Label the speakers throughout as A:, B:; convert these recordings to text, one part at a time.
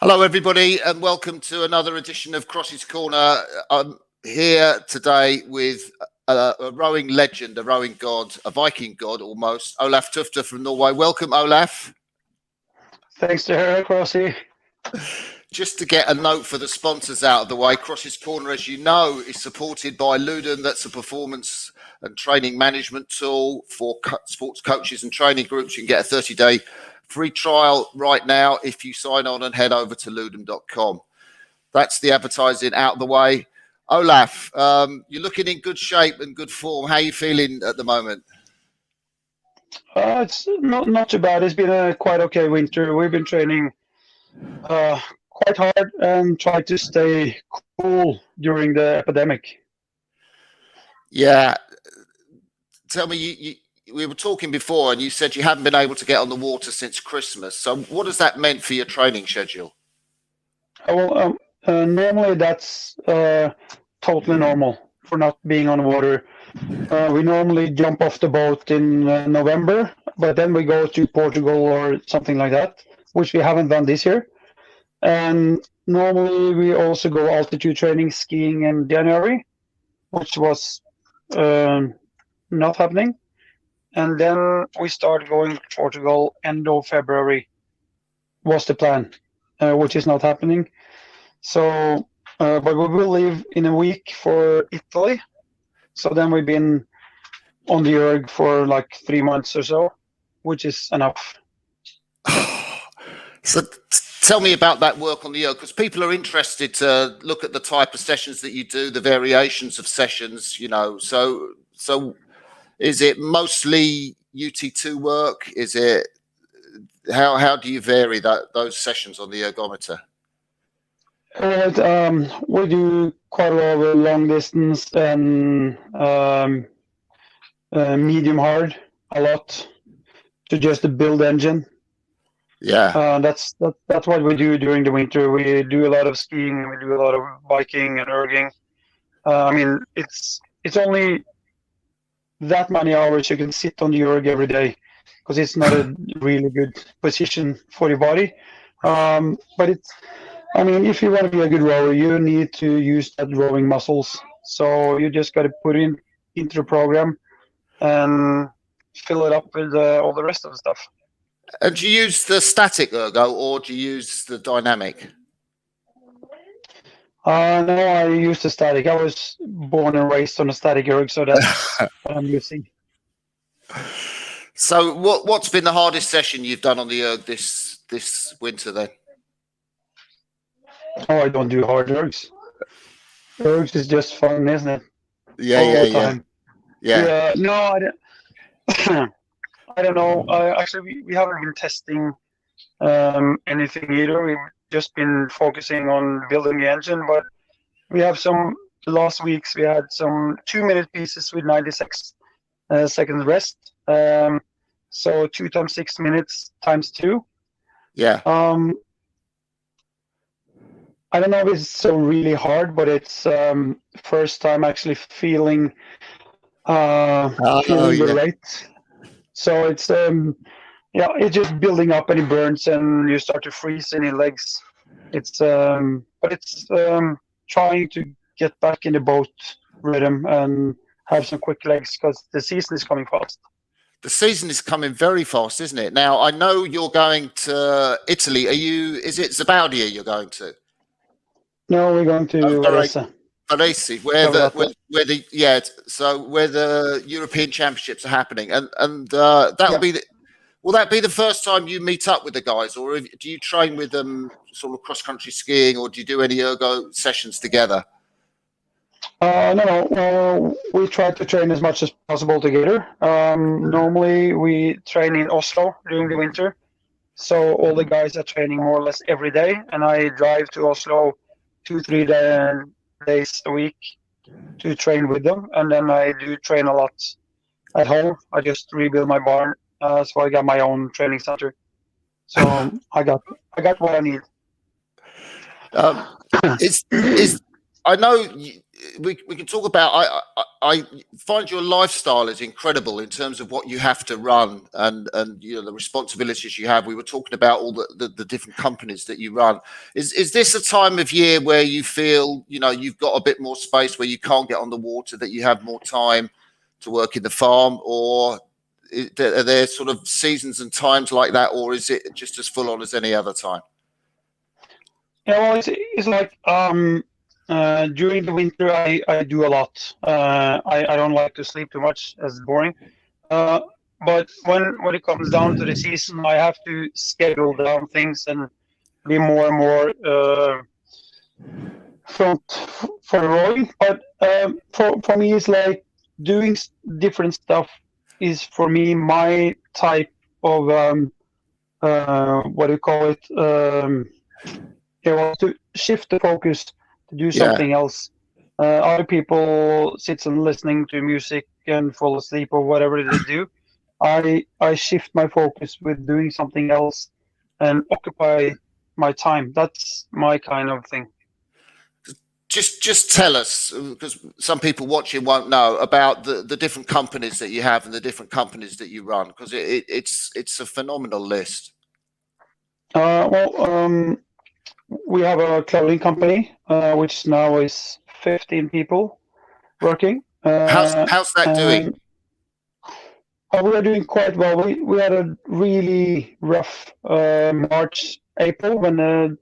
A: Hello, everybody, and welcome to another edition of Crossy's Corner. I'm here today with a rowing legend, a rowing god, a Viking god almost, Olaf Tufte from Norway. Welcome, Olaf.
B: Thanks to her, Crossy.
A: Just to get a note for the sponsors out of the way, Crossy's Corner, as you know, is supported by Ludum. That's a performance and training management tool for sports coaches and training groups. You can get a 30-day free trial right now if you sign on and head over to ludum.com. That's the advertising out of the way. Olaf, you're looking in good shape and good form. How are you feeling at the moment?
B: It's not too bad. It's been a quite okay winter. We've been training quite hard and tried to stay cool during the epidemic.
A: Yeah. Tell me, we were talking before and you said you haven't been able to get on the water since Christmas. So what has that meant for your training schedule?
B: Normally that's totally normal for not being on water. We normally jump off the boat in November, but then we go to Portugal or something like that, which we haven't done this year. And normally we also go altitude training, skiing in January, which was not happening. And then we start going to Portugal end of February was the plan, which is not happening. So, but we will leave in a week for Italy. So then we've been on the Erg for like 3 months or so, which is enough.
A: So tell me about that work on the Erg, because people are interested to look at the type of sessions that you do, the variations of sessions, you know. So is it mostly UT2 work? Is it how do you vary those sessions on the ergometer?
B: We do quite a lot of long distance and medium hard, a lot to just build engine.
A: Yeah,
B: that's what we do during the winter. We do a lot of skiing, we do a lot of biking and erging. I mean, it's only that many hours you can sit on the erg every day because it's not a really good position for your body. But I mean, if you want to be a good rower, you need to use that rowing muscles. So you just got to put it into the program and fill it up with all the rest of the stuff.
A: And do you use the static ergo or do you use the dynamic?
B: No, I use the static. I was born and raised on a static erg, so that's what I'm using.
A: So what's been the hardest session you've done on the erg this winter then?
B: Oh, I don't do hard ergs. Ergs is just fun, isn't it?
A: Yeah.
B: No, I don't. I don't know. Actually, we haven't been testing anything either. We've just been focusing on building the engine, but we have some last weeks. We had some 2-minute pieces with 96 seconds rest. So 2 times 6 minutes times 2.
A: Yeah.
B: I don't know if it's so really hard, but it's first time actually feeling the rate. So it's it's just building up and it burns and you start to freeze in your legs. It's but it's trying to get back in the boat rhythm and have some quick legs because the season is coming fast.
A: The season is coming very fast, isn't it? Now I know you're going to Italy. Is it Zabaudia you're going to?
B: No, we're going to Varese.
A: Varese, where the European Championships are happening, and that'll be will that be the first time you meet up with the guys, or do you train with them sort of cross country skiing, or do you do any ergo sessions together?
B: No. We try to train as much as possible together. Normally we train in Oslo during the winter, so all the guys are training more or less every day, and I drive to Oslo 2-3 days a week to train with them, and then I do train a lot at home. I just rebuild my barn, so I got my own training center. So I got what I need.
A: I know we can talk about. I find your lifestyle is incredible in terms of what you have to run and the responsibilities you have. We were talking about all the different companies that you run. Is this a time of year where you feel you've got a bit more space where you can't get on the water, that you have more time to work in the farm, or are there sort of seasons and times like that, or is it just as full on as any other time?
B: Yeah, well, it's like during the winter I do a lot. I don't like to sleep too much, as it's boring. But when it comes down to the season, I have to schedule down things and be more and more front for the rowing. But for me, it's like doing different stuff is for me my type of what do you call it? To shift the focus to do something else. Other people sits and listening to music and fall asleep or whatever they do. I shift my focus with doing something else and occupy my time. That's my kind of thing.
A: Just tell us, because some people watching won't know about the different companies that you have and the different companies that you run, because it's a phenomenal list.
B: We have a clothing company, which now is 15 people working.
A: How's that doing?
B: We are doing quite well. We had a really rough March, April when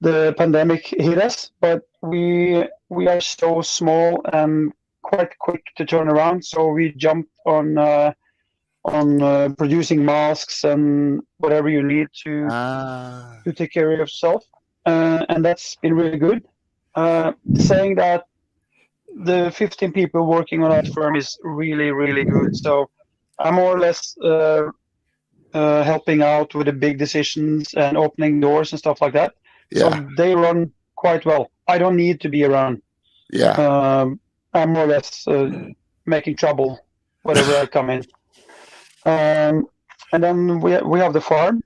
B: the pandemic hit us, but we are so small and quite quick to turn around. So we jumped on producing masks and whatever you need to take care of yourself, and that's been really good. Saying that the 15 people working on that firm is really, really good. So I'm more or less helping out with the big decisions and opening doors and stuff like that. So they run quite well. I don't need to be around. I'm more or less making trouble whenever I come in. And then we have the farm,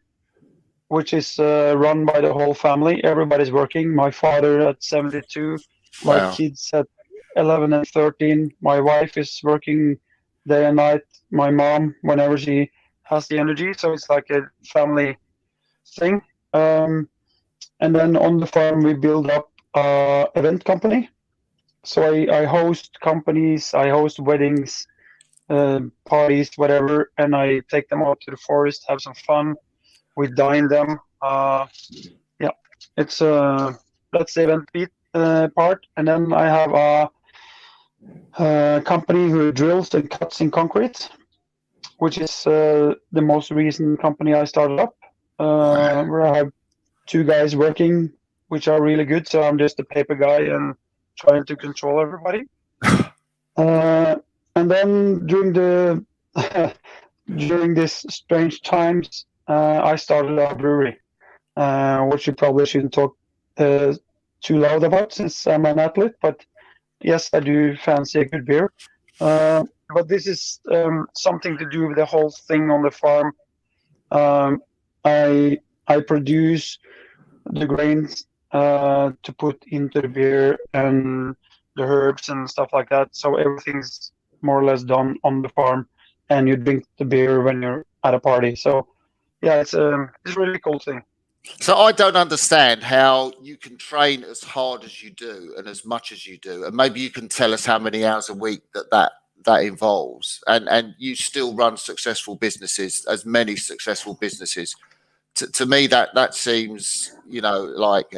B: which is run by the whole family. Everybody's working. My father at 72, my kids at 11 and 13. My wife is working day and night. My mom, whenever she has the energy. So it's like a family thing. And then on the farm, we build up an event company. So I host companies, I host weddings, parties, whatever, and I take them out to the forest, have some fun. We dine them. It's that's the event part. And then I have a company who drills and cuts in concrete, which is the most recent company I started up, where I have 2 guys working, which are really good. So I'm just a paper guy and trying to control everybody. And then during this strange times, I started a brewery, which you probably shouldn't talk too loud about since I'm an athlete. But yes, I do fancy a good beer. But this is something to do with the whole thing on the farm. I produce the grains to put into the beer and the herbs and stuff like that. So everything's more or less done on the farm, and you drink the beer when you're at a party. So yeah, it's a really cool thing.
A: So I don't understand how you can train as hard as you do and as much as you do, and maybe you can tell us how many hours a week that involves, and you still run successful businesses, as many successful businesses. To me, that seems, like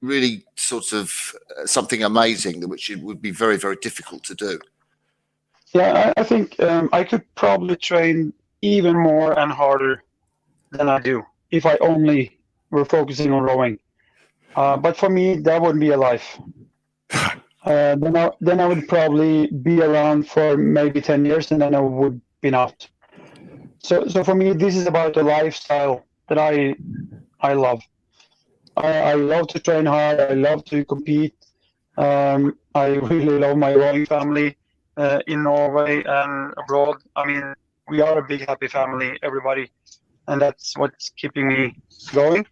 A: really sort of something amazing, which it would be very, very difficult to do.
B: Yeah, I think I could probably train even more and harder than I do if I only were focusing on rowing. But for me, that wouldn't be a life. Then I would probably be around for maybe 10 years, and then I would be out. So for me, this is about the lifestyle that I love. I love to train hard. I love to compete. I really love my rowing family in Norway and abroad. I mean, we are a big, happy family, everybody, and that's what's keeping me going.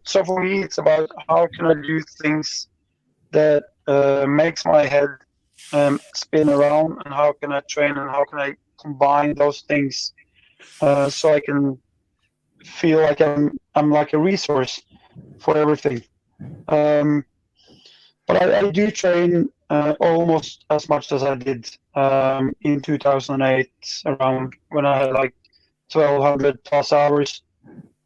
B: So for me, it's about how can I do things that makes my head spin around, and how can I train and how can I combine those things so I can feel like I'm like a resource for everything. But I do train almost as much as I did in 2008, around when I had like 1,200 plus hours.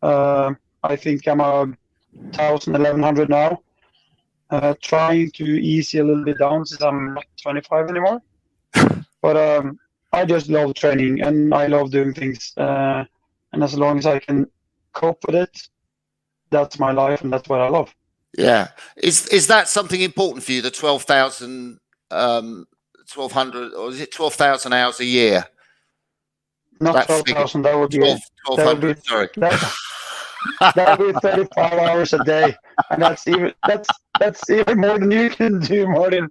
B: I think I'm 1,000, 1,100 now. Trying to ease a little bit down since I'm not 25 anymore. But I just love training and I love doing things. And as long as I can cope with it, that's my life and that's what I love.
A: Yeah. Is that something important for you, the 12,000, 1,200, or is it 12,000 hours a year?
B: Not 12,000, that would be
A: 1,200, sorry.
B: That would be 35 hours a day. And that's even more than you can do, Martin.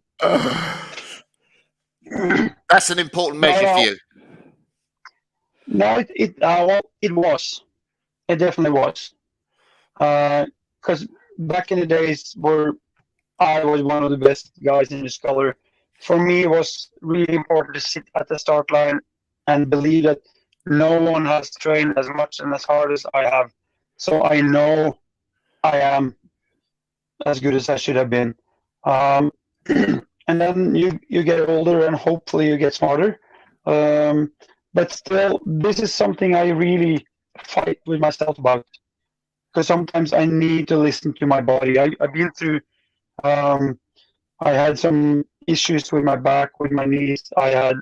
A: That's an important measure for you.
B: No, it was. It definitely was. Because back in the days where I was one of the best guys in the Sculler, for me it was really important to sit at the start line and believe that no one has trained as much and as hard as I have. So I know I am as good as I should have been. And then you get older and hopefully you get smarter. But still, this is something I really fight with myself about. Because sometimes I need to listen to my body. I've been through, I had some issues with my back, with my knees. I had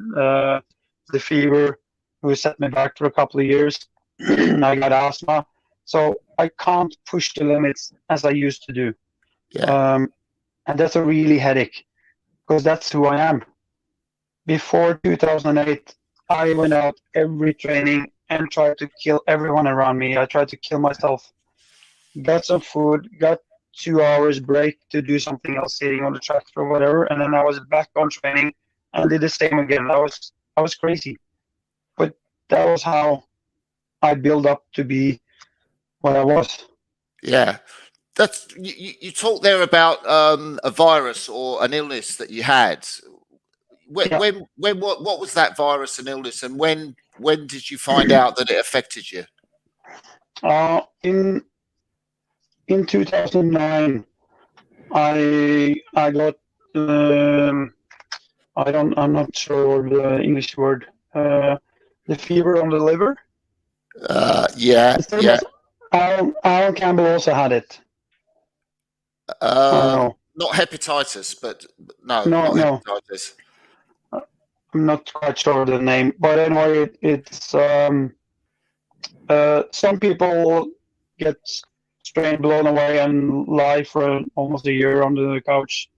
B: the fever, who set me back for a couple of years. I got asthma. So I can't push the limits as I used to do.
A: Yeah.
B: And that's a really headache, because that's who I am. Before 2008, I went out every training and tried to kill everyone around me. I tried to kill myself. Got some food, got 2 hours break to do something else, sitting on the tractor or whatever, and then I was back on training and did the same again. I was crazy, but that was how I built up to be what I was.
A: Yeah, that's you talked there about a virus or an illness that you had. When what was that virus and illness, and when did you find out that it affected you?
B: In 2009, I got I'm not sure the English word, the fever on the liver.
A: Yeah.
B: Alan Campbell also had it.
A: Not hepatitis, but no, not hepatitis.
B: I'm not quite sure of the name, but anyway, it's some people get strained, blown away, and lie for almost a year under the couch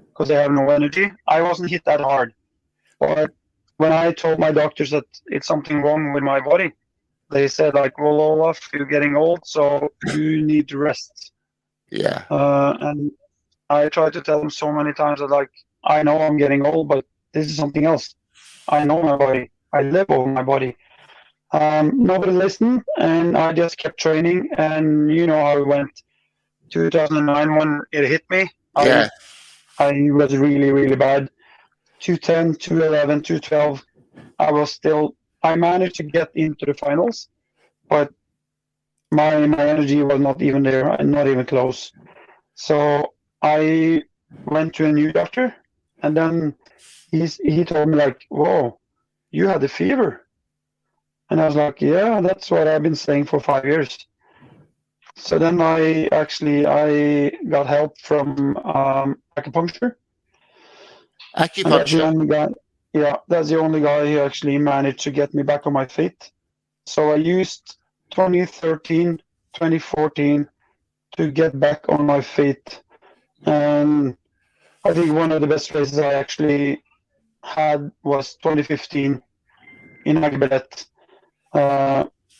B: because they have no energy. I wasn't hit that hard, but when I told my doctors that it's something wrong with my body, they said like, "Well, Olaf, you're getting old, so you need to rest."
A: Yeah.
B: And I tried to tell them so many times that like, I know I'm getting old, but this is something else. I know my body. I live over my body. Nobody listened, and I just kept training. And you know how it went. 2009, when it hit me, I was really, really bad. 210, 211, 212. I managed to get into the finals, but my energy was not even there, and not even close. So I went to a new doctor, and then he told me like, "Whoa, you had a fever." And I was like, "Yeah, that's what I've been saying for 5 years." So then I got help from acupuncture.
A: Acupuncture.
B: That's the only guy. Yeah, that's the only guy who actually managed to get me back on my feet. So I used 2013, 2014 to get back on my feet. And I think one of the best races I actually had was 2015 in Agbelet,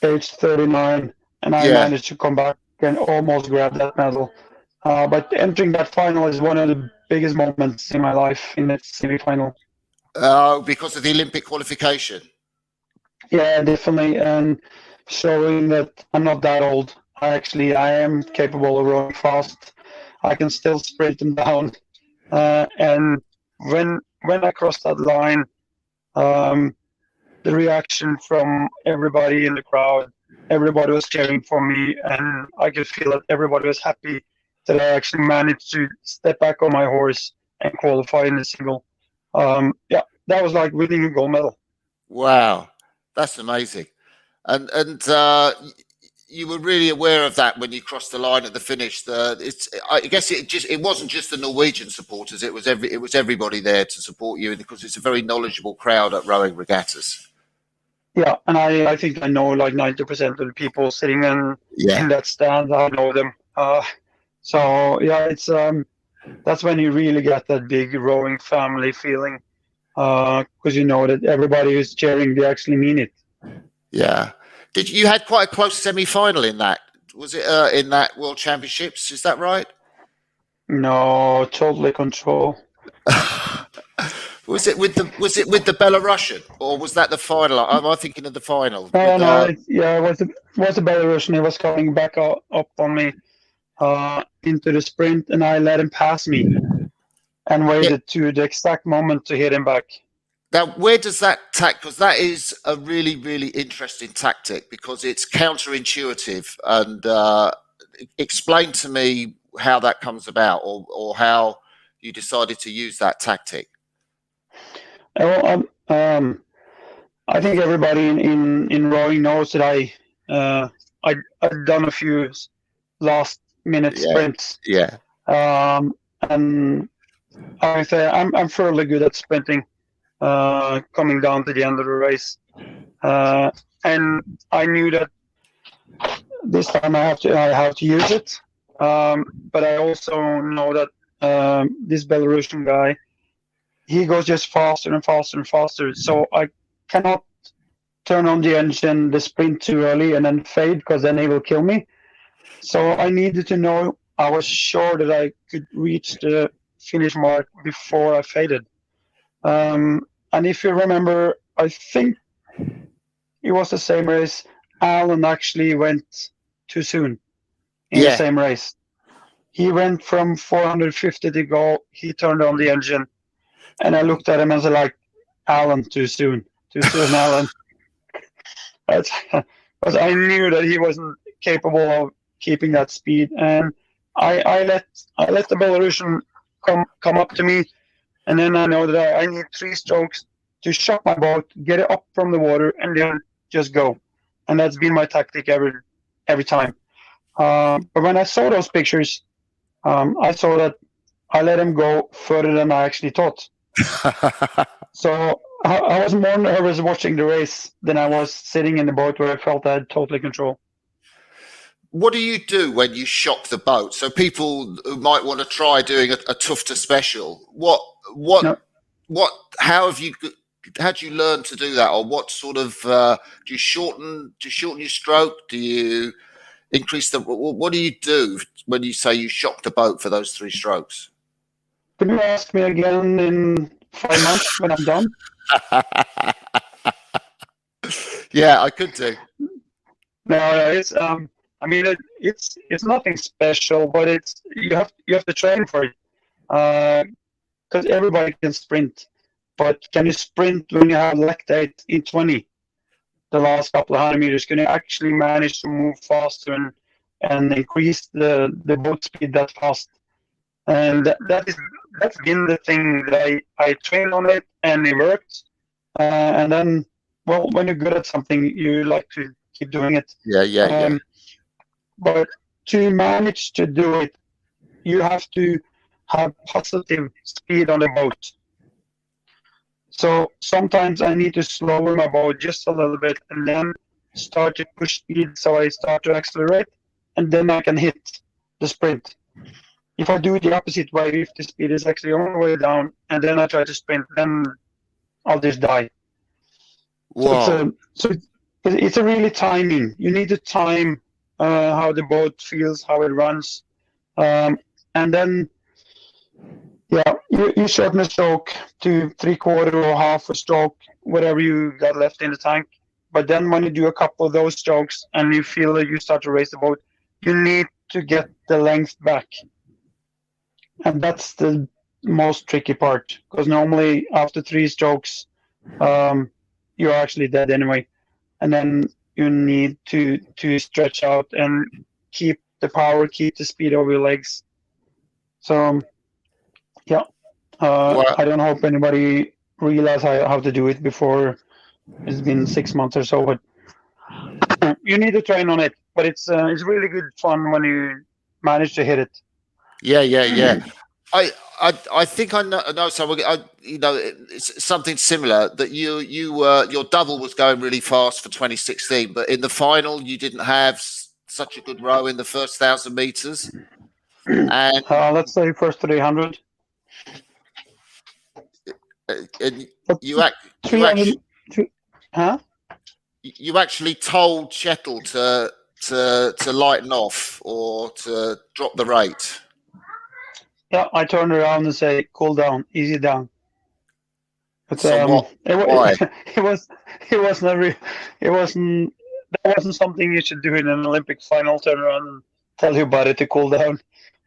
B: age 39, and I managed to come back and almost grab that medal. But entering that final is one of the biggest moments in my life, in that semi-final.
A: Because of the Olympic qualification?
B: Yeah, definitely, and showing that I'm not that old. I am capable of running fast. I can still sprint them down. And when I crossed that line, the reaction from everybody in the crowd, everybody was cheering for me, and I could feel that everybody was happy that I actually managed to step back on my horse and qualify in the single. Yeah, that was like winning a gold medal.
A: Wow, that's amazing. And you were really aware of that when you crossed the line at the finish. I guess it wasn't just the Norwegian supporters. It was everybody there to support you, because it's a very knowledgeable crowd at rowing regattas.
B: Yeah, and I think I know like 90% of the people sitting in that stand. I know them. So yeah, it's that's when you really get that big rowing family feeling, because you know that everybody who's cheering, they actually mean it.
A: Yeah. You had quite a close semi-final in that? Was it in that World Championships? Is that right?
B: No, totally control.
A: Was it with the Belarusian, or was that the final? Am I thinking of the final?
B: No, it was the Belarusian. He was coming back up on me into the sprint, and I let him pass me and waited to the exact moment to hit him back.
A: Now, where does that because that is a really, really interesting tactic, because it's counterintuitive. And explain to me how that comes about, or how you decided to use that tactic.
B: Well, I think everybody in rowing knows that I've done a few last minute sprints.
A: Yeah.
B: And I say I'm fairly good at sprinting, coming down to the end of the race. And I knew that this time I have to use it. But I also know that this Belarusian guy, he goes just faster and faster and faster. So I cannot turn on the engine, the sprint too early and then fade, because then he will kill me. So I needed to know, I was sure that I could reach the finish mark before I faded. And if you remember, I think it was the same race. Alan actually went too soon in the same race. He went from 450 to go. He turned on the engine. And I looked at him and said, like, Alan, too soon, Alan. Because I knew that he wasn't capable of keeping that speed, and I let the Belarusian come up to me, and then I know that I need 3 strokes to shock my boat, get it up from the water, and then just go. And that's been my tactic every time. But when I saw those pictures, I saw that I let him go further than I actually thought. So I was more nervous watching the race than I was sitting in the boat, where I felt I had totally control.
A: What do you do when you shock the boat? So people who might want to try doing a Tufte special, how do you learn to do that? Or what sort of, do you shorten your stroke? Do you increase what do you do when you say you shock the boat for those 3 strokes?
B: Could you ask me again in 5 months when I'm done?
A: Yeah, I could do.
B: No, it's I mean it's nothing special, but you have to train for it, because everybody can sprint, but can you sprint when you have lactate in 20? The last couple of 100 meters, can you actually manage to move faster and increase the boat speed that fast? And that's been the thing that I trained on it, and it worked. And then, well, when you're good at something, you like to keep doing it.
A: Yeah.
B: But to manage to do it, you have to have positive speed on the boat. So sometimes I need to slower my boat just a little bit and then start to push speed, so I start to accelerate, and then I can hit the sprint. If I do it the opposite way, if the speed is actually all the way down and then I try to sprint, then I'll just die.
A: Wow.
B: So it's a really timing. You need to time how the boat feels, how it runs, and then you shorten a stroke to 3/4 or half a stroke, whatever you got left in the tank. But then when you do a couple of those strokes and you feel that you start to race the boat, you need to get the length back. And that's the most tricky part, because normally after 3 strokes, you're actually dead anyway, and then you need to stretch out and keep the power, keep the speed of your legs. So yeah,
A: Well,
B: I don't hope anybody realize how to do it before it's been 6 months or so, but you need to train on it. But it's really good fun when you manage to hit it.
A: yeah. I think I know someone. It's something similar that you were your double was going really fast for 2016, but in the final you didn't have such a good row in the first 1,000 meters, and
B: Let's say first 300.
A: and
B: But
A: you act you
B: 300,
A: actually
B: huh?
A: you actually told Chettle to lighten off or to drop the rate.
B: Yeah, I turned around and say, "Cool down, easy down." But
A: So what? Why?
B: it was it wasn't a it wasn't that wasn't something you should do in an Olympic final. Turn around and tell your body to cool down.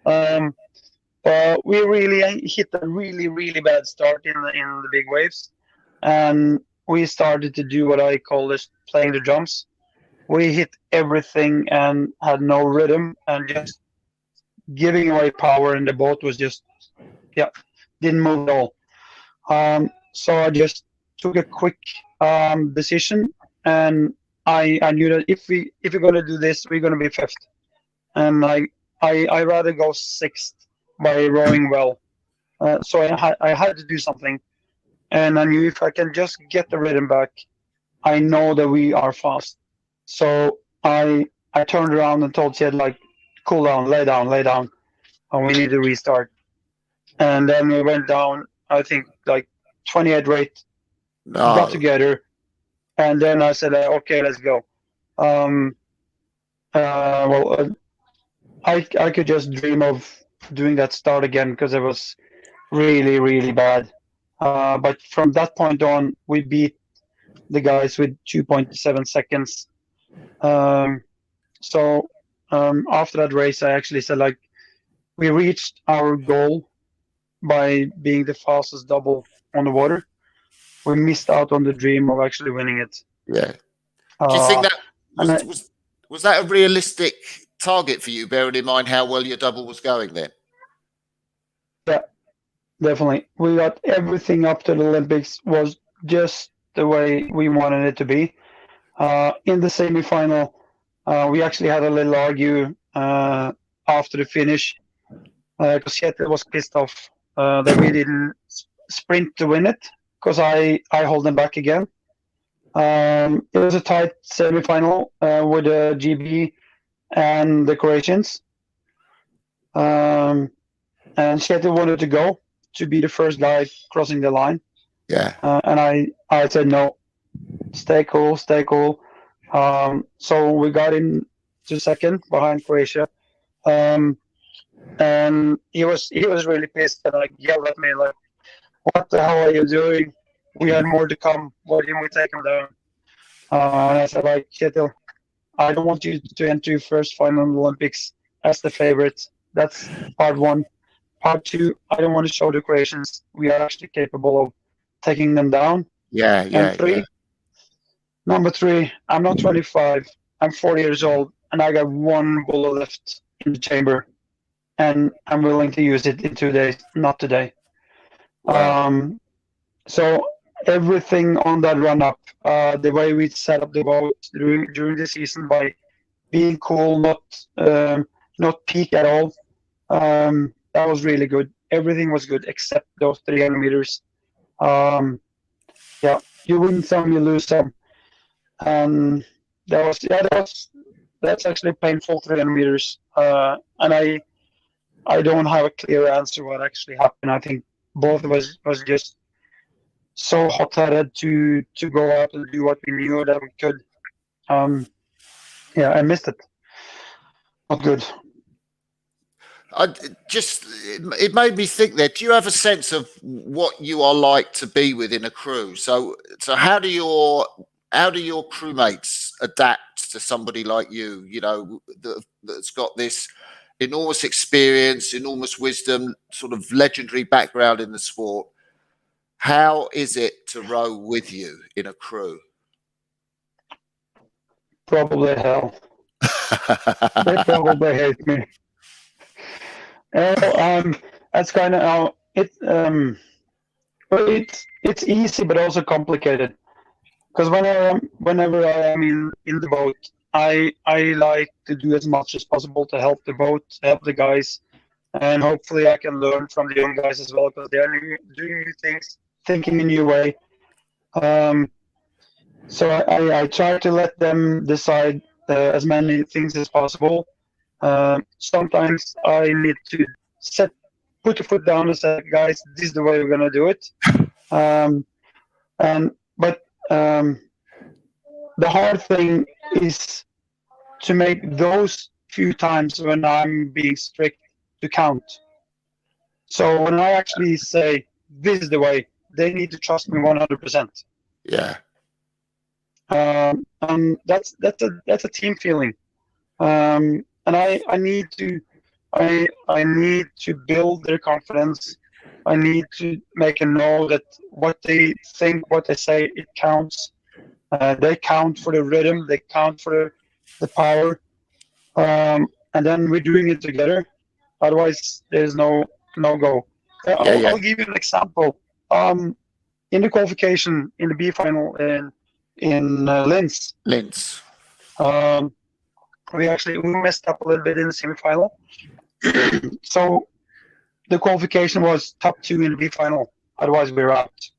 B: Um, we really hit a really bad start in the big waves, and we started to do what I call this playing the drums. We hit everything and had no rhythm and just giving away power, and the boat was just didn't move at all. So I just took a quick decision, and I knew that if we're gonna do this, we're gonna be fifth, and I rather go sixth by rowing well. So I had to do something, and I knew if I can just get the rhythm back, I know that we are fast. So I turned around and told Sid, like, cool down, lay down, and we need to restart. And then we went down, I think, like 28 rate, got
A: No.
B: together, and then I said, okay, let's go. Um, I could just dream of doing that start again because it was really bad. But from that point on, we beat the guys with 2.7 seconds. So after that race, I actually said, like, we reached our goal by being the fastest double on the water. We missed out on the dream of actually winning it.
A: Yeah. Do you think
B: Uh,
A: that
B: and
A: was that a realistic target for you, bearing in mind how well your double was going then?
B: Yeah, definitely. We got everything up to the Olympics was just the way we wanted it to be. In the semi-final, we actually had a little argue after the finish because Kjetil was pissed off that we didn't sprint to win it because I hold them back again. It was a tight semi-final with the GB and the Croatians. And Kjetil wanted to go to be the first guy crossing the line.
A: Yeah.
B: And I said, no, stay cool, stay cool. So we got in to second behind Croatia. And he was really pissed and like yelled at me like, what the hell are you doing? We had more to come. Why didn't we take him down? And I said, like, Kjetil, I don't want you to enter your first final in the Olympics as the favorite. That's part one. Part two, I don't want to show the Croatians we are actually capable of taking them down.
A: Yeah.
B: And number three, I'm not 25. I'm 40 years old, and I got one bullet left in the chamber, and I'm willing to use it in 2 days, not today.
A: Wow.
B: So everything on that run up, the way we set up the boat during the season by being cool, not peak at all, that was really good. Everything was good except those 300 meters. Yeah, you win some, you lose some, and that's actually painful 300 meters. And I don't have a clear answer what actually happened. I think both of us was just so hot-headed to go out and do what we knew that we could. Yeah, I missed it. Not good.
A: It made me think there. Do you have a sense of what you are like to be within a crew? So how do your crewmates adapt to somebody like you? You know, that's got this enormous experience, enormous wisdom, sort of legendary background in the sport. How is it to row with you in a crew?
B: Probably hell. They probably hate me. That's kind of how it. But it's easy, but also complicated. Because whenever I am in the boat, I like to do as much as possible to help the boat, help the guys, and hopefully I can learn from the young guys as well, because they are doing new things, thinking a new way. So I try to let them decide as many things as possible. Sometimes I need to put the foot down and say, guys, this is the way we're gonna do it. The hard thing is to make those few times when I'm being strict to count. So when I actually say this is the way, they need to trust me 100%.
A: Yeah.
B: And that's a team feeling. And I need to build their confidence. I need to make them know that what they think, what they say, it counts. They count for the rhythm, they count for the power, and then we're doing it together. Otherwise, there's no go. I'll give you an example. In the qualification, in the B final in Linz, we messed up a little bit in the semi-final. So the qualification was top 2 in the B final. Otherwise, we're out.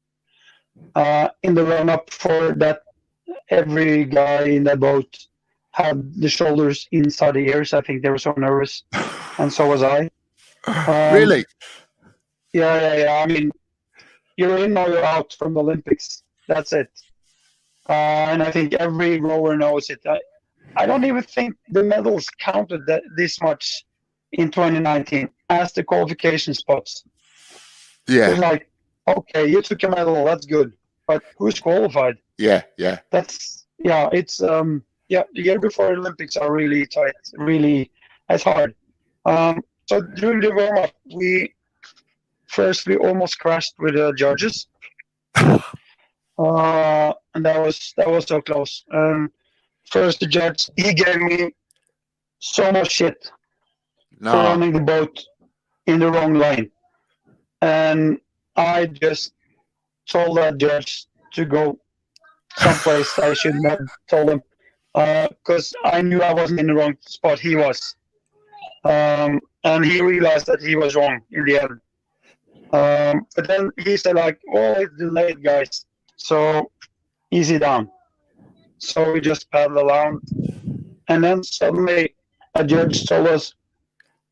B: In the run-up for that, every guy in that boat had the shoulders inside the ears. I think they were so nervous, and so was I.
A: Really?
B: Yeah. I mean, you're in or you're out from the Olympics. That's it. And I think every rower knows it. I don't even think the medals counted this much in 2019 as the qualification spots.
A: Yeah.
B: It was like, okay, you took a medal, that's good. But who's qualified?
A: Yeah.
B: It's the year before Olympics are really tight, really, it's hard. So during the warm-up, we almost crashed with the judges. And that was so close. First, the judge, he gave me so much shit for running the boat in the wrong lane. And I just told that judge to go someplace I shouldn't have told him, because I knew I wasn't in the wrong spot. He was. And he realized that he was wrong in the end. But then he said, like, oh, it's delayed, guys. So easy down. So we just paddled around. And then suddenly a judge told us,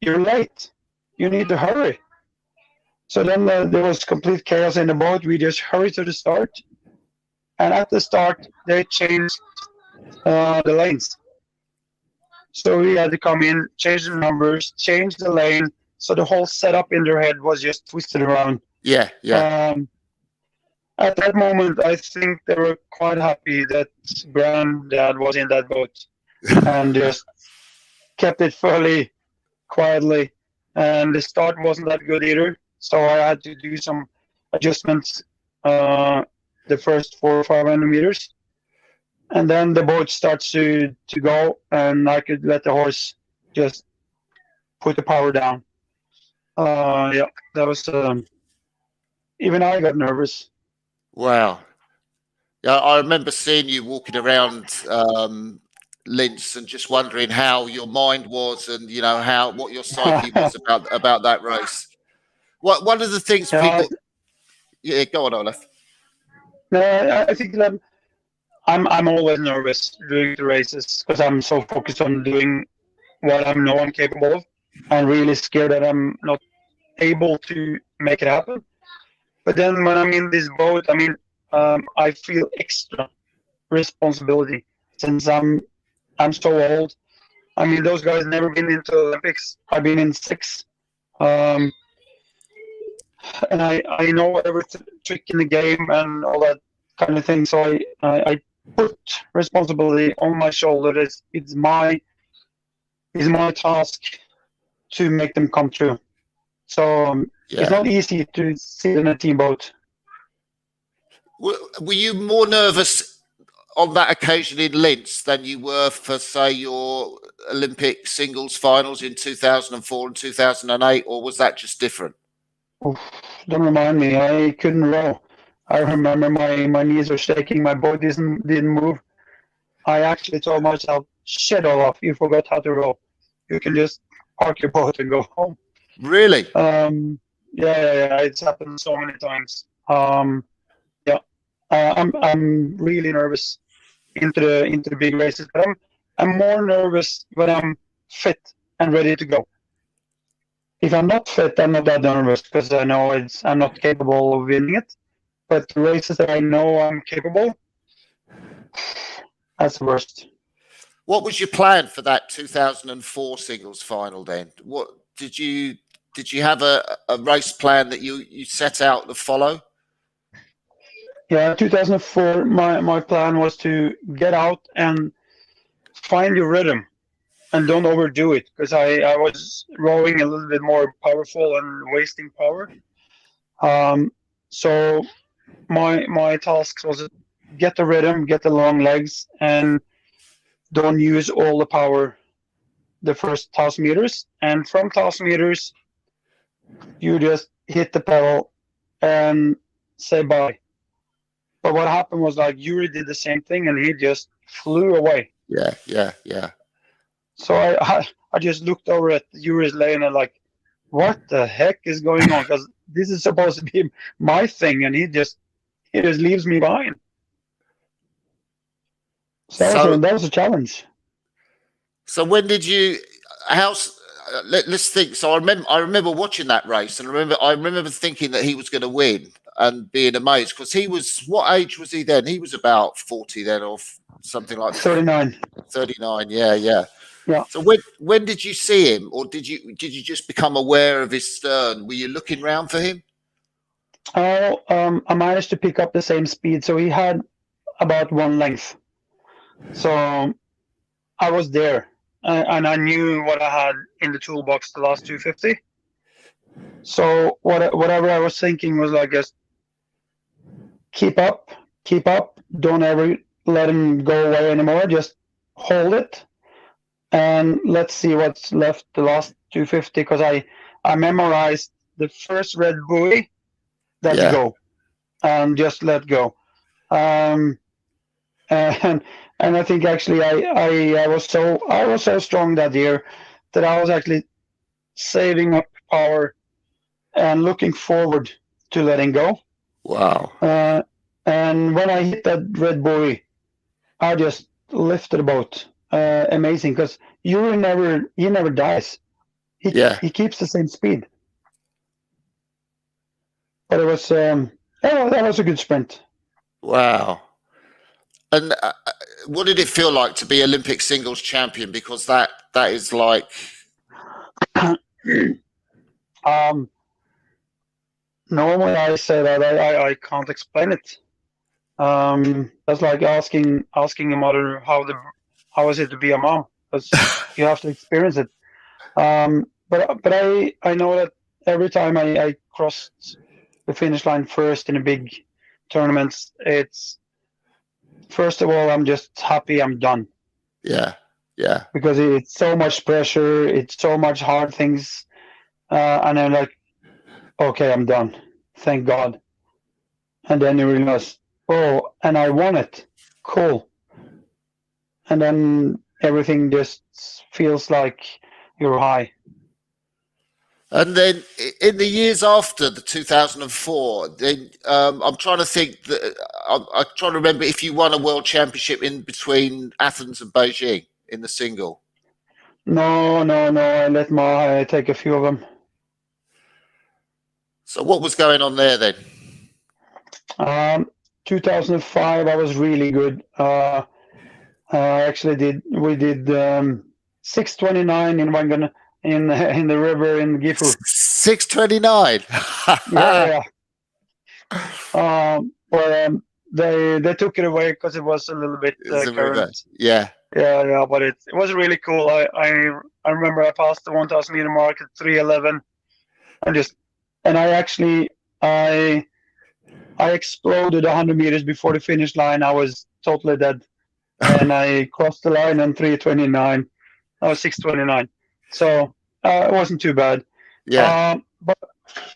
B: you're late. You need to hurry. So then there was complete chaos in the boat. We just hurried to the start. And at the start, they changed the lanes. So we had to come in, change the numbers, change the lane. So the whole setup in their head was just twisted around.
A: Yeah.
B: At that moment, I think they were quite happy that Granddad was in that boat and just kept it fairly quietly. And the start wasn't that good either. So I had to do some adjustments the first 400 or 500 meters. And then the boat starts to go, and I could let the horse just put the power down. That was even I got nervous.
A: Wow. Yeah, I remember seeing you walking around Linz and just wondering how your mind was, and what your psyche was about that race. One of the things people. Yeah, go on, Olaf.
B: I think that I'm always nervous during the races because I'm so focused on doing what I know I'm capable of. I'm really scared that I'm not able to make it happen. But then when I'm in this boat, I feel extra responsibility since I'm so old. Those guys never been into Olympics. I've been in 6. And I know every trick in the game and all that kind of thing. So I put responsibility on my shoulder. It's my task to make them come true. So it's not easy to sit in a team boat.
A: Were you more nervous on that occasion in Linz than you were for, say, your Olympic singles finals in 2004 and 2008, or was that just different?
B: Oof, don't remind me. I couldn't row. I remember my knees were shaking. My body didn't move. I actually told myself, "Shit, Olaf, you forgot how to row. You can just park your boat and go home."
A: Really?
B: Yeah. It's happened so many times. I'm really nervous into the big races, but I'm more nervous when I'm fit and ready to go. If I'm not fit, I'm not that nervous because I know I'm not capable of winning it. But the races that I know I'm capable, that's the worst.
A: What was your plan for that 2004 singles final then? What did you have a race plan that you set out to follow?
B: Yeah, 2004, my plan was to get out and find your rhythm and don't overdo it, because I was rowing a little bit more powerful and wasting power. So my task was to get the rhythm, get the long legs, and don't use all the power the first 1,000 meters. And from 1,000 meters, you just hit the pedal and say bye. But what happened was, like, Yuri did the same thing and he just flew away.
A: Yeah.
B: So I just looked over at Yuri's lane and like, what the heck is going on? Because this is supposed to be my thing, and he just leaves me behind. So that was a challenge.
A: So when did you? Let's think. So I remember watching that race, and I remember thinking that he was going to win and being amazed, because he was, what age was he then? He was about 40 then, or something like that.
B: 39.
A: 39. Yeah. So when did you see him, or did you just become aware of his stern? Were you looking around for him?
B: I managed to pick up the same speed, so he had about one length. So I was there, and I knew what I had in the toolbox the last 250. So whatever I was thinking was like, just keep up, don't ever let him go away anymore, just hold it, and let's see what's left the last 250, because I memorized the first red buoy, that's go, and just let go. And I think actually I was so strong that year that I was actually saving up power and looking forward to letting go.
A: Wow.
B: And when I hit that red buoy, I just lifted the boat. Amazing, because Yuri never dies. He keeps the same speed. But it was that was a good sprint.
A: Wow. And what did it feel like to be Olympic singles champion? Because that is like.
B: Normally I say that I can't explain it. That's like asking a mother how is it to be a mom, because you have to experience it. But I know that every time I crossed the finish line first in a big tournaments, it's, first of all, I'm just happy I'm done.
A: Yeah.
B: Because it's so much pressure, it's so much hard things, and I'm like, okay, I'm done. Thank God. And then you realize, oh, and I won it. Cool. And then everything just feels like you're high.
A: And then in the years after the 2004, then I'm trying to think that I'm trying to remember if you won a world championship in between Athens and Beijing in the single.
B: No. I let Maha take a few of them.
A: So what was going on there then?
B: 2005, I was really good. Actually, we did 6:29 in Wangan in the river in Gifu.
A: 6:29.
B: Yeah. They took it away because it was a little bit current.
A: Yeah.
B: Yeah, but it was really cool. I I remember I passed the 1,000 meter mark at 3:11, and I exploded 100 meters before the finish line. I was totally dead, and I crossed the line on 3:29. I was 6:29, so it wasn't too bad.
A: Yeah.
B: But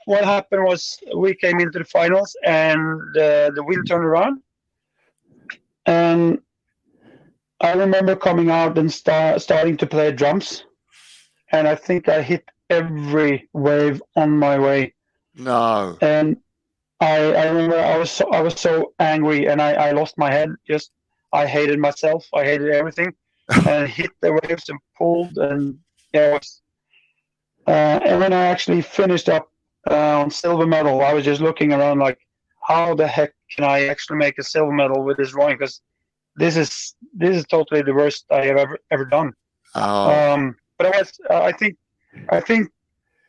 B: what happened was we came into the finals, and the wind turned around, and I remember coming out and starting to play drums, and I think I hit every wave on my way.
A: No.
B: And I remember I was so angry, and I lost my head. I hated myself. I hated everything, and hit the waves and pulled, and yeah, it was. And when I actually finished up on silver medal, I was just looking around like, how the heck can I actually make a silver medal with this rowing? Because this is totally the worst I have ever done.
A: Oh.
B: But I think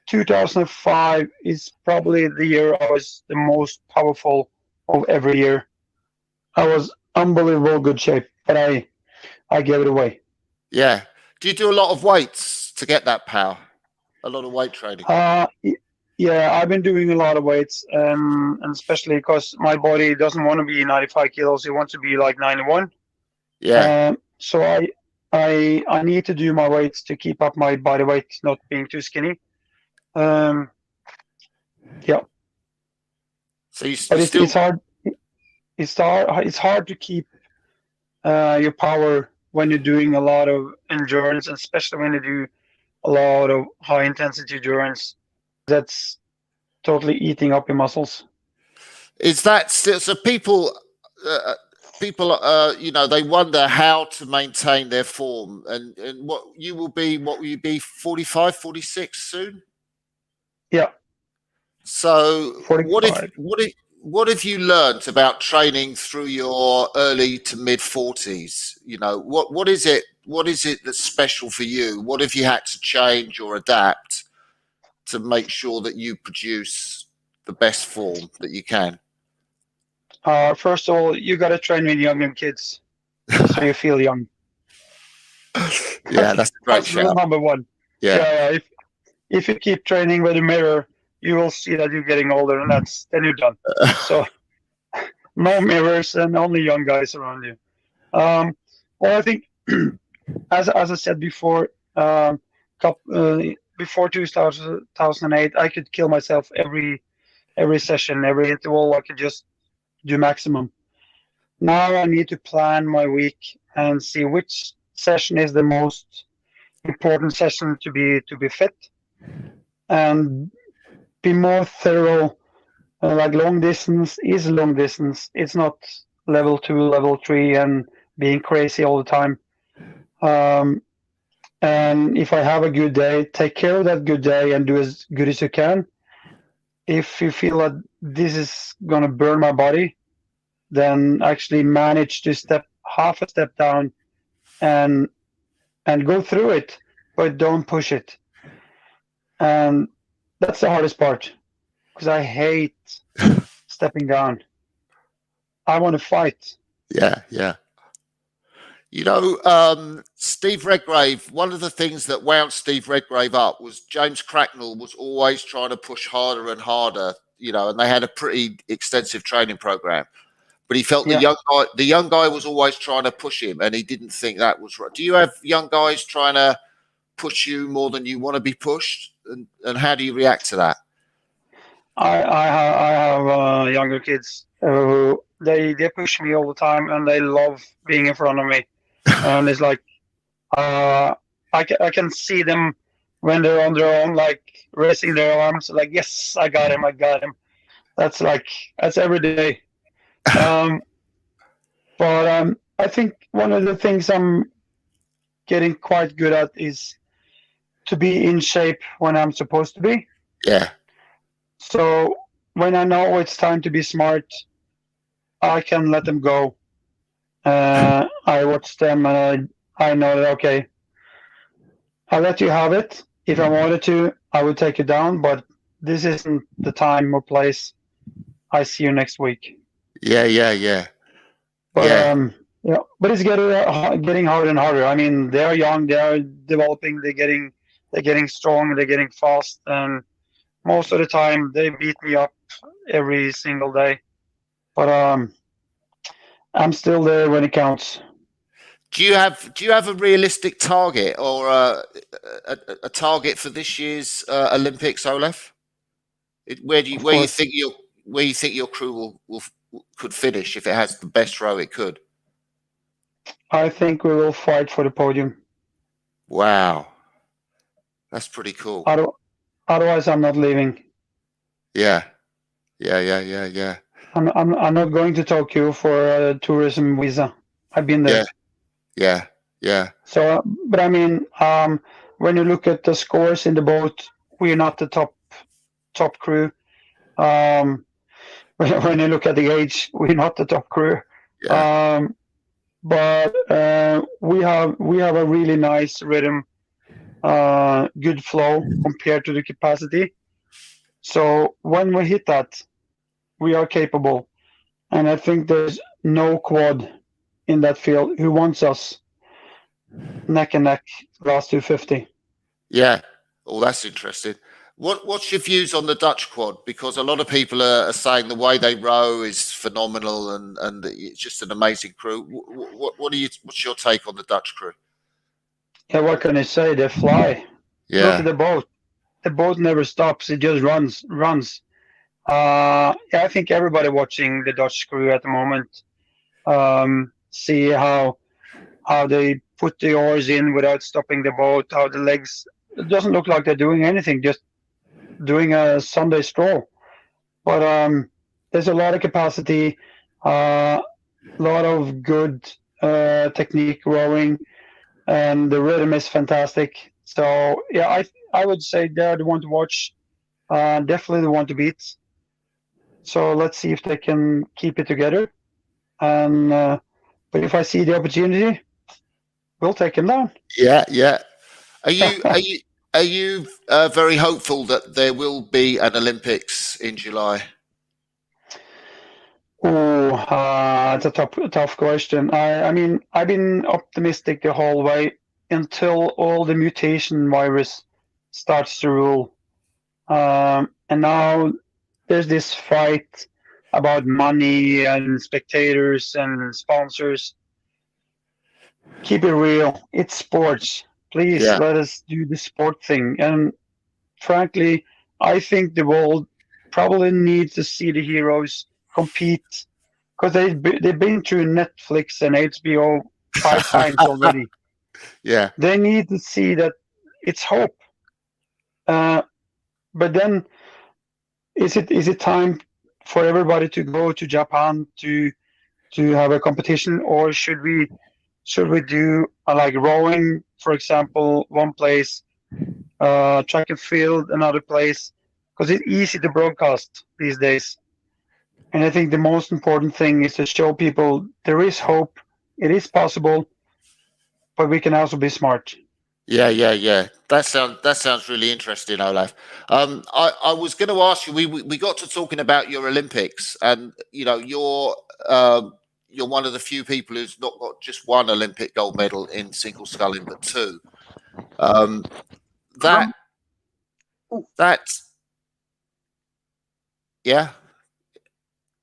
B: 2005 is probably the year I was the most powerful of every year. I was unbelievable good shape, but I gave it away.
A: Yeah. Do you do a lot of weights to get that power? A lot of weight training?
B: Yeah, I've been doing a lot of weights, and especially because my body doesn't want to be 95 kilos. It wants to be like 91.
A: Yeah.
B: So I need to do my weights to keep up my body weight, not being too skinny. Yeah.
A: So
B: But it's hard. It's hard to keep your power when you're doing a lot of endurance, especially when you do a lot of high intensity endurance. That's totally eating up your muscles.
A: Is that still so? People, they wonder how to maintain their form, and what will you be 45, 46 soon?
B: Yeah.
A: So
B: 45.
A: what have you learned about training through your early to mid 40s? What is it that's special for you? What have you had to change or adapt to make sure that you produce the best form that you can?
B: First of all, you got to train with younger kids so you feel young.
A: Yeah, that's a great
B: That's rule
A: shout.
B: number one.
A: Yeah.
B: If you keep training with a mirror, you will see that you're getting older, and then you're done. So no mirrors and only young guys around you. Well, I think as I said before, before 2008, I could kill myself every session, every interval. I could just do maximum. Now I need to plan my week and see which session is the most important session to be fit, and be more thorough. Like long distance is long distance. It's not level 2, level 3, and being crazy all the time. And if I have a good day, take care of that good day and do as good as you can. If you feel that this is gonna burn my body, then actually manage to step half a step down and go through it, but don't push it. And that's the hardest part, because I hate stepping down. I want to fight.
A: Yeah. Steve Redgrave, one of the things that wound Steve Redgrave up was James Cracknell was always trying to push harder and harder, and they had a pretty extensive training program. But he felt the young guy was always trying to push him, and he didn't think that was right. Do you have young guys trying to push you more than you want to be pushed? And how do you react to that?
B: I have younger kids who they push me all the time, and they love being in front of me. And it's like I can see them when they're on their own, like raising their arms, like, yes, I got him. That's every day. But I think one of the things I'm getting quite good at is to be in shape when I'm supposed to be.
A: Yeah.
B: So when I know it's time to be smart, I can let them go. I watch them, and I know that, okay, I'll let you have it. If I wanted to, I would take it down, but this isn't the time or place. I see you next week.
A: Yeah.
B: But Yeah, but it's getting harder and harder. I mean, they are young, they are developing, they're getting strong, they're getting fast, and most of the time they beat me up every single day. But I'm still there when it counts.
A: Do you have a realistic target or a target for this year's Olympics, Olaf?
B: Of course,
A: Where you think your crew could finish if it has the best row it could?
B: I think we will fight for the podium.
A: Wow, that's pretty cool.
B: Otherwise, I'm not leaving.
A: Yeah, yeah.
B: I'm not going to Tokyo for a tourism visa. I've been there.
A: Yeah.
B: So, but I mean, when you look at the scores in the boat, we're not the top crew. Um, when you look at the age, we're not the top crew.
A: Yeah.
B: But we have a really nice rhythm, good flow compared to the capacity. So when we hit that, we are capable. And I think there's no quad in that field who wants us neck and neck last 250.
A: Yeah. Oh, that's interesting. What's your views on the Dutch quad? Because a lot of people are saying the way they row is phenomenal and it's just an amazing crew. What's your take on the Dutch crew?
B: Yeah, what can I say? They fly. Look at
A: Yeah.
B: the boat. The boat never stops. It just runs. Yeah, I think everybody watching the Dutch crew at the moment see how they put the oars in without stopping the boat. How the legs. It doesn't look like they're doing anything. Just doing a Sunday stroll. But there's a lot of capacity, a lot of good technique rowing, and the rhythm is fantastic. So yeah, I would say they're the one to watch, definitely the one to beat. So let's see if they can keep it together. And but if I see the opportunity, we'll take them down.
A: Yeah. Are you are you are you very hopeful that there will be an Olympics in July?
B: Oh, it's a tough question. I mean, I've been optimistic the whole way until all the mutation virus starts to rule. And now there's this fight about money and spectators and sponsors. Keep it real. It's sports. Please
A: Yeah.
B: let us do the sport thing. And frankly, I think the world probably needs to see the heroes compete because they've been through Netflix and HBO 5 times already.
A: Yeah.
B: They need to see that it's hope. Uh, but then, is it time for everybody to go to Japan to have a competition, or should we do like rowing, for example, one place, track and field another place, because it's easy to broadcast these days. And I think the most important thing is to show people there is hope, it is possible, but we can also be smart.
A: Yeah. That sounds really interesting, Olaf. I was going to ask you. We got to talking about your Olympics, and you know you're one of the few people who's not got just one Olympic gold medal in single sculling, but two. Um, that that yeah,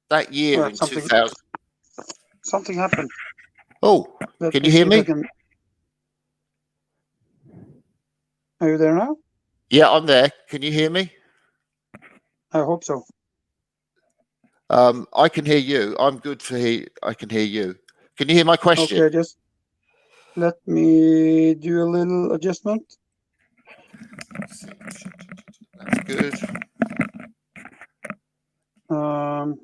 A: that year in
B: Something
A: 2000.
B: something happened.
A: Oh,
B: Let
A: can
B: me
A: you
B: see
A: hear
B: if I
A: me?
B: can. Are you there now?
A: Yeah, I'm there. Can you hear me?
B: I hope so.
A: I can hear you. I'm good for hear. I can hear you. Can you hear my question?
B: Okay, just let me do a little adjustment.
A: That's good.
B: Um,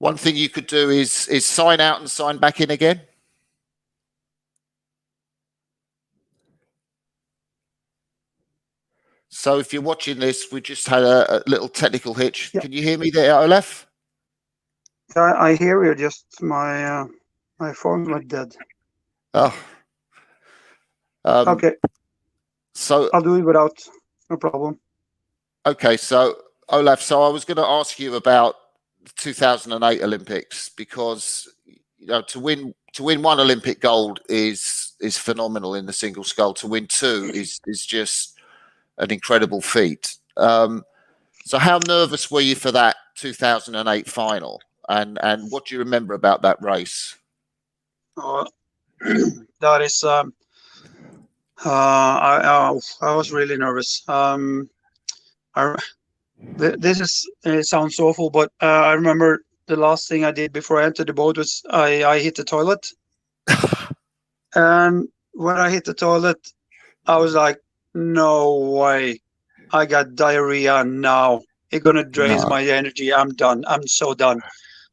A: One thing you could do is sign out and sign back in again. So if you're watching this, we just had a little technical hitch.
B: yeah,
A: Can you hear me there, Olaf?
B: I hear you. Just my phone went dead.
A: Oh.
B: Okay,
A: So
B: I'll do it without. No problem.
A: okay. So Olaf, so I was going to ask you about the 2008 Olympics, because to win one Olympic gold is phenomenal in the single scull. To win two is just an incredible feat. So how nervous were you for that 2008 final, and what do you remember about that race?
B: That is, I was really nervous. It sounds awful, but I remember the last thing I did before I entered the boat was I hit the toilet. And when I hit the toilet, I was like, no way. I got diarrhea now. It's gonna drain my energy. I'm done. I'm so done.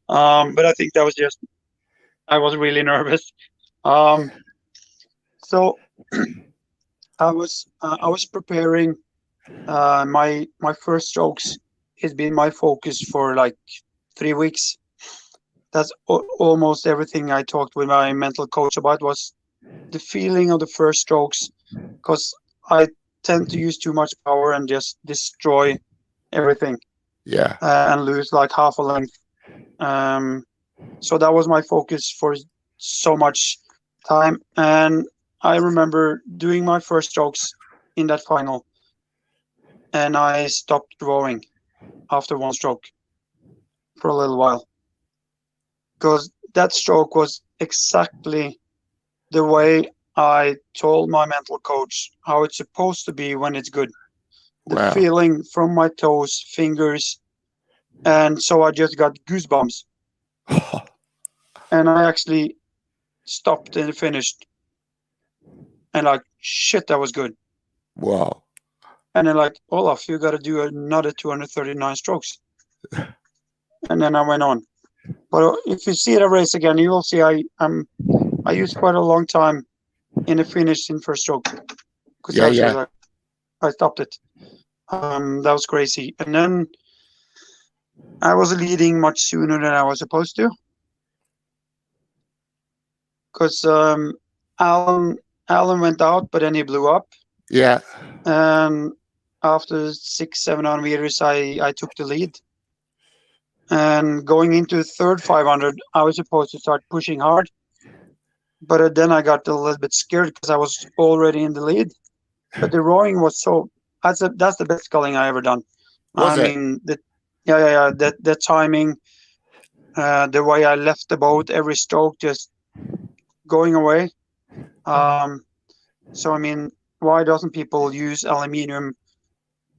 B: But I think that was just, I was really nervous. So I was preparing my first strokes. It's been my focus for like 3 weeks. That's almost everything I talked with my mental coach about, was the feeling of the first strokes, because I tend to use too much power and just destroy everything.
A: Yeah.
B: And lose like half a length. So that was my focus for so much time. And I remember doing my first strokes in that final, and I stopped rowing after one stroke for a little while, because that stroke was exactly the way I told my mental coach how it's supposed to be when it's good. The feeling from my toes, fingers, and so I just got goosebumps. And I actually stopped and finished, and like, shit, that was good.
A: Wow.
B: And then like, Olaf, you got to do another 239 strokes. And then I went on. But if you see the race again, you will see I used quite a long time in the finish in first stroke, because like, I stopped it. That was crazy. And then I was leading much sooner than I was supposed to, because Alan went out, but then he blew up.
A: Yeah.
B: And after 600-700 meters, I took the lead. And going into the third 500, I was supposed to start pushing hard, but then I got a little bit scared because I was already in the lead. But the rowing was that's the best sculling I ever done.
A: Was it?
B: mean, the timing, the way I left the boat, every stroke just going away. So I mean, why doesn't people use aluminium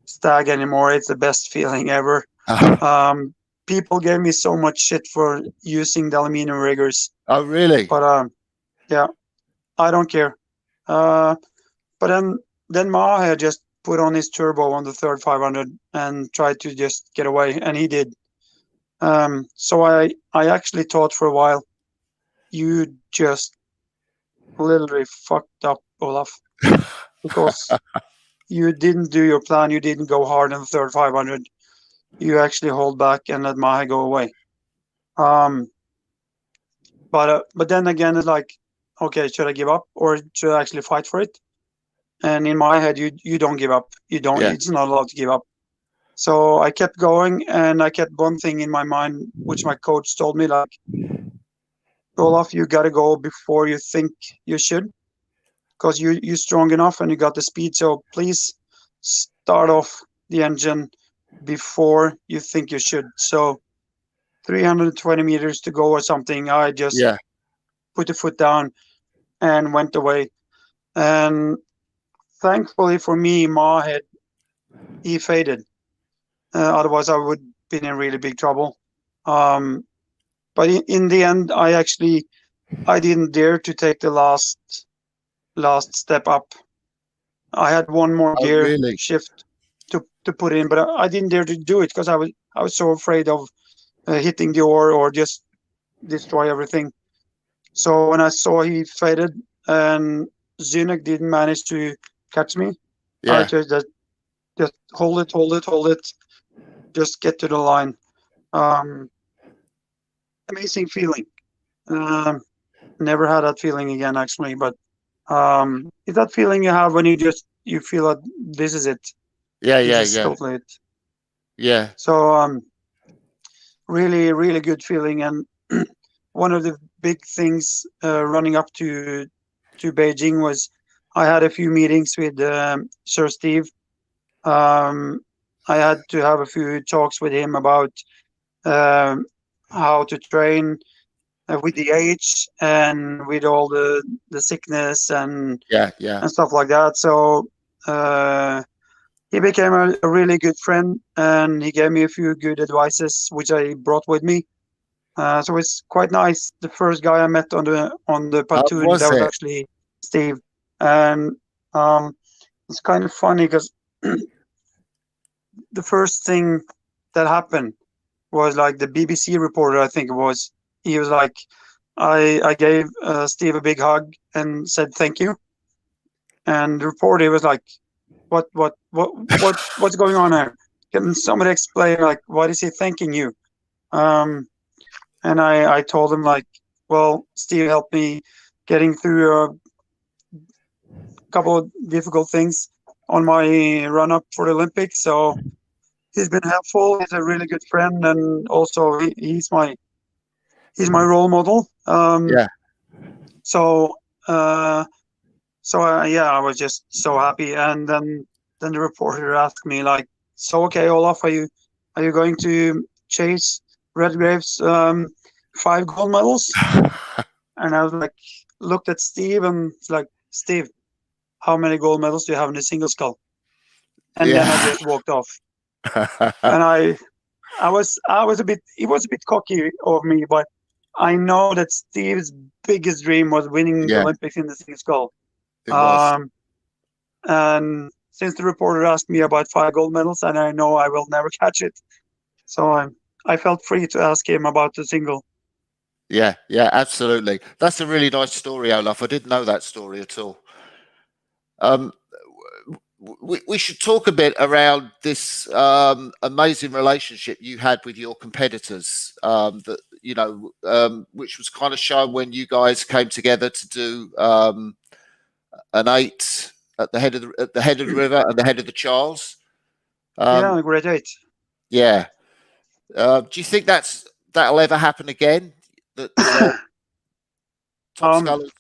B: stag anymore? It's the best feeling ever. People gave me so much shit for using the aluminium riggers.
A: Oh, really?
B: But yeah, I don't care. But then Maha just put on his turbo on the third 500 and tried to just get away, and he did. So I actually thought for a while, you just literally fucked up, Olaf, because you didn't do your plan. You didn't go hard in the third 500. You actually hold back and let Maha go away. But then again, it's like, okay, should I give up or should I actually fight for it? And in my head, you don't give up. You don't. Yeah. It's not allowed to give up. So I kept going, and I kept one thing in my mind, which my coach told me, like, Olaf, you got to go before you think you should, because you're strong enough and you got the speed. So please start off the engine before you think you should. So 320 meters to go or something, I just put the foot down and went away. And thankfully for me, Mahed, he faded. Otherwise, I would have been in really big trouble. But in the end, I didn't dare to take the last step up. I had one more gear shift to put in, but I didn't dare to do it because I was so afraid of hitting the oar or just destroy everything. So when I saw he faded and Zynek didn't manage to catch me, I just hold it, just get to the line. Amazing feeling. Never had that feeling again, actually. But it's that feeling you have when you feel that this is it. This is totally it.
A: Yeah.
B: So really, really good feeling. And one of the big things running up to Beijing was I had a few meetings with Sir Steve. I had to have a few talks with him about um, how to train with the age and with all the sickness and
A: Yeah. Yeah.
B: stuff like that. So he became a really good friend, and he gave me a few good advices which I brought with me. So it's quite nice. The first guy I met on the
A: How
B: platoon,
A: was
B: that was
A: it?
B: actually Steve, and it's kind of funny because the first thing that happened was like the BBC reporter, I think it was. He was like, I gave Steve a big hug and said thank you, and the reporter was like, what's going on there? Can somebody explain, like, what is he thanking you? Um, and I told him, like, well, Steve helped me getting through a couple of difficult things on my run up for the Olympics. So he's been helpful. He's a really good friend, and also he's my role model.
A: Yeah.
B: So uh, yeah, I was just so happy. And then the reporter asked me, like, so okay, Olaf, are you going to chase Redgrave's 5 gold medals? And I was like, looked at Steve and it's like, Steve, how many gold medals do you have in the single scull? And then I
A: Yeah.
B: just walked off. And I was a bit, it was a bit cocky of me, but I know that Steve's biggest dream was winning the
A: Yeah.
B: Olympics in the single scull.
A: It was.
B: And since the reporter asked me about 5 gold medals, and I know I will never catch it, so I felt free to ask him about the single.
A: Yeah. Yeah. Absolutely. That's a really nice story, Olaf. I didn't know that story at all. Um, we should talk a bit around this amazing relationship you had with your competitors. That which was kind of shown when you guys came together to do an 8 at the head of the river and the head of the Charles.
B: Yeah, great 8.
A: Yeah. Do you think that'll ever happen again? That top
B: um,
A: scullers.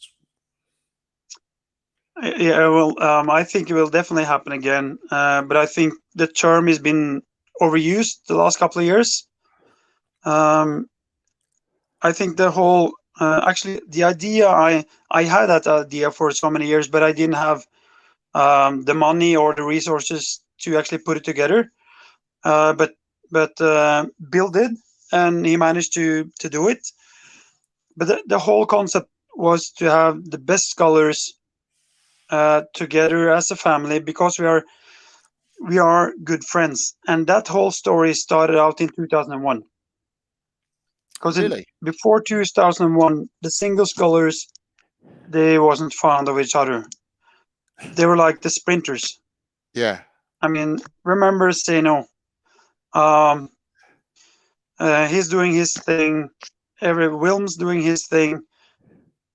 B: yeah, well, I think it will definitely happen again, but I think the term has been overused the last couple of years. Um, I think the whole actually the idea I had that idea for so many years, but I didn't have the money or the resources to actually put it together. But Bill did, and he managed to do it. But the whole concept was to have the best scholars together as a family, because we are good friends, and that whole story started out in 2001. Because
A: Really?
B: before 2001, the single scholars, they wasn't fond of each other. They were like the sprinters.
A: Yeah.
B: I mean, remember Seno? Um, he's doing his thing. Every Wilm's doing his thing.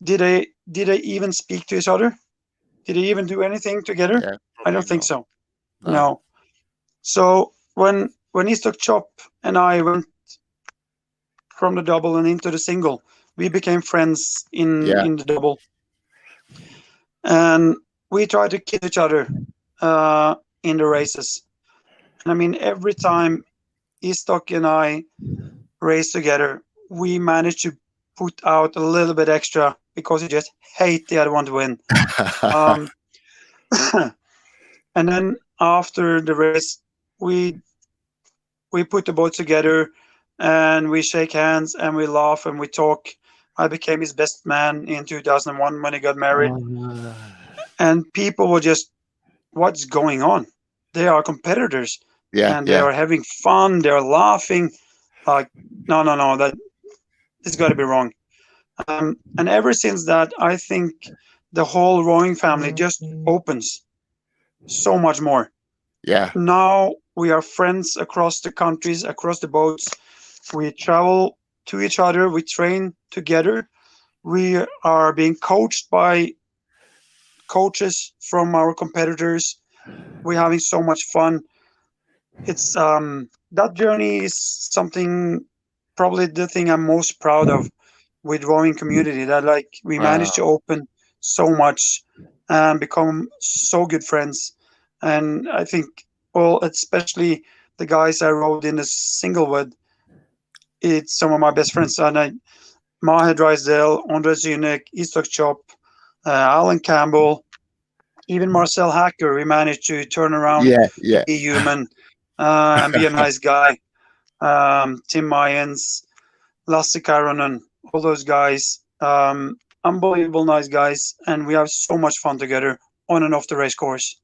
B: Did they even speak to each other? Did they even do anything together?
A: Yeah.
B: I
A: Probably
B: don't think
A: not.
B: so.
A: No.
B: No. So when Eastok Chop and I went from the double and into the single, we became friends in
A: Yeah.
B: in the double, and we tried to kill each other in the races. And I mean, every time Eastok and I race together, we managed to put out a little bit extra because we just hate the other one to win. Um, and then after the race, we put the boat together and we shake hands and we laugh and we talk. I became his best man in 2001 when he got married, and people were just, "What's going on? They are competitors,
A: Yeah.
B: and they
A: Yeah.
B: are having fun. They are laughing. Like, no, no, no, that it's got to be wrong." And ever since that, I think the whole rowing family just opens so much more.
A: Yeah.
B: Now we are friends across the countries, across the boats. We travel to each other. We train together. We are being coached by coaches from our competitors. We're having so much fun. it's that journey is something, probably the thing I'm most proud of with rowing community, that like we managed to open so much and become so good friends. And I think, well, especially the guys I rowed in the single with, it's some of my best friends. And Mahe Drysdale, Andre Zynek, Istok Chop, Alan Campbell, even Marcel Hacker, we managed to turn around,
A: Yeah, yeah.
B: be human, and be a nice guy. Tim Mayens, Lasse Karonen, all those guys, unbelievable nice guys, and we have so much fun together on and off the race course.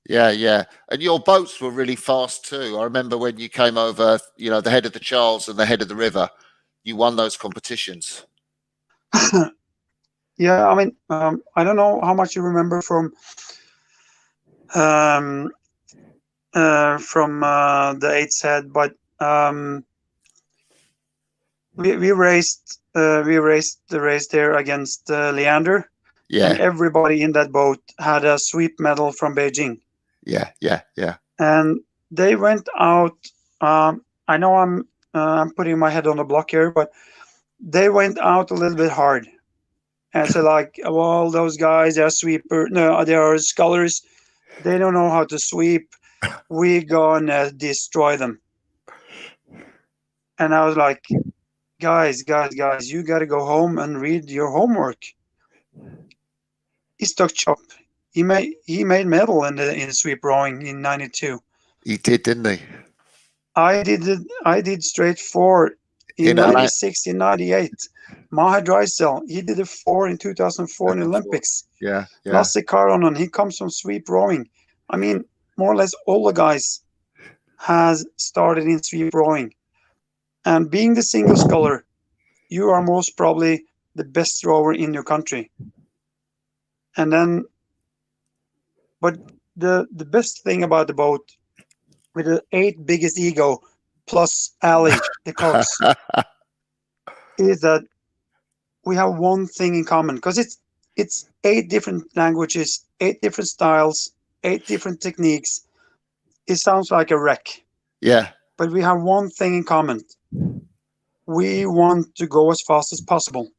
A: Yeah, yeah. And your boats were really fast too. I remember when you came over, you know, the head of the Charles and the head of the river, you won those competitions.
B: Yeah, I mean, I don't know how much you remember from the Eights Head, but we raced the race there against Leander, and
A: Yeah,
B: everybody in that boat had a sweep medal from Beijing.
A: yeah, yeah, yeah.
B: And they went out. I know I'm putting my head on the block here, but they went out a little bit hard. And so, like, well, those guys, they're sweeper. No, they are scullers. They don't know how to sweep. We're gonna destroy them. And I was like, guys, you gotta go home and read your homework. Istok Chop, he made medal in the sweep rowing in '92.
A: He did, didn't he?
B: I did straight 4 in '96, in '98. Mahe Drysdale, he did a 4 in 2004 in the Olympics.
A: Yeah, yeah.
B: Lasse Karonen, he comes from sweep rowing. I mean, more or less all the guys has started in sweep rowing. And being the single sculler, you are most probably the best rower in your country. And then, but the best thing about the boat, with the 8 biggest ego plus Ali, the cox, is that we have one thing in common, because it's 8 different languages, 8 different styles, 8 different techniques. It sounds like a wreck.
A: Yeah.
B: But we have one thing in common. We want to go as fast as possible.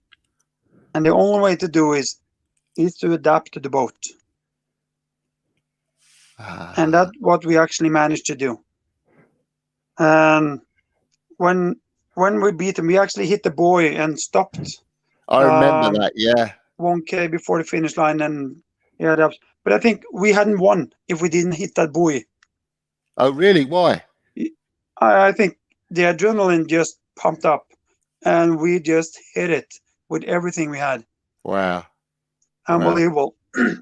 B: And the only way to do is to adapt to the boat. And that's what we actually managed to do. And when we beat him, we actually hit the buoy and stopped.
A: I remember that, yeah.
B: 1K before the finish line, and yeah, but I think we hadn't won if we didn't hit that buoy.
A: Oh, really? Why?
B: I think the adrenaline just pumped up, and we just hit it with everything we had.
A: Wow.
B: Unbelievable. Wow.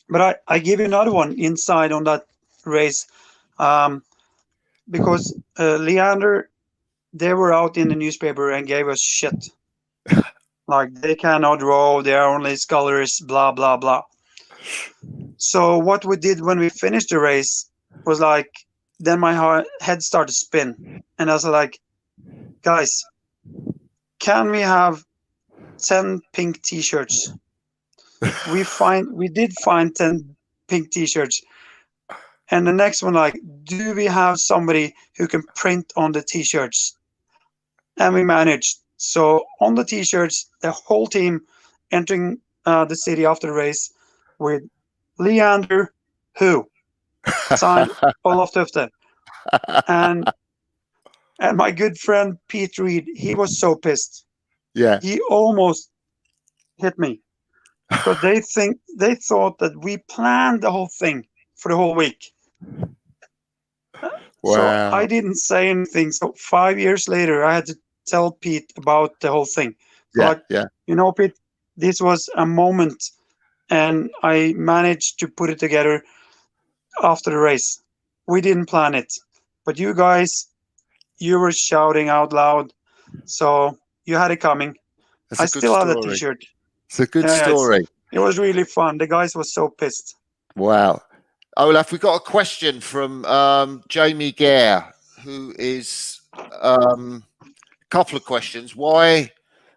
B: But I give you another one inside on that race, because Leander, they were out in the newspaper and gave us shit. Like, they cannot row, they are only scullers, blah, blah, blah. So what we did when we finished the race was like, then my head started to spin. And I was like, guys, can we have 10 pink t-shirts? We did find 10 pink t-shirts. And the next one, like, do we have somebody who can print on the t-shirts? And we managed. So on the t-shirts, the whole team entering the city after the race with Leander, who signed Olaf Tufte, and my good friend Pete Reed. He was so pissed.
A: Yeah,
B: he almost hit me, because they thought that we planned the whole thing for the whole week.
A: Wow.
B: So I didn't say anything. So 5 years later, I had to tell Pete about the whole thing.
A: Yeah,
B: like,
A: yeah.
B: You know, Pete, this was a moment, and I managed to put it together after the race. We didn't plan it, but you guys, you were shouting out loud, so you had it coming. I still have the t-shirt.
A: It's a good story.
B: It was really fun. The guys were so pissed.
A: Wow. Olaf, we got a question from Jamie Gare, who is a couple of questions.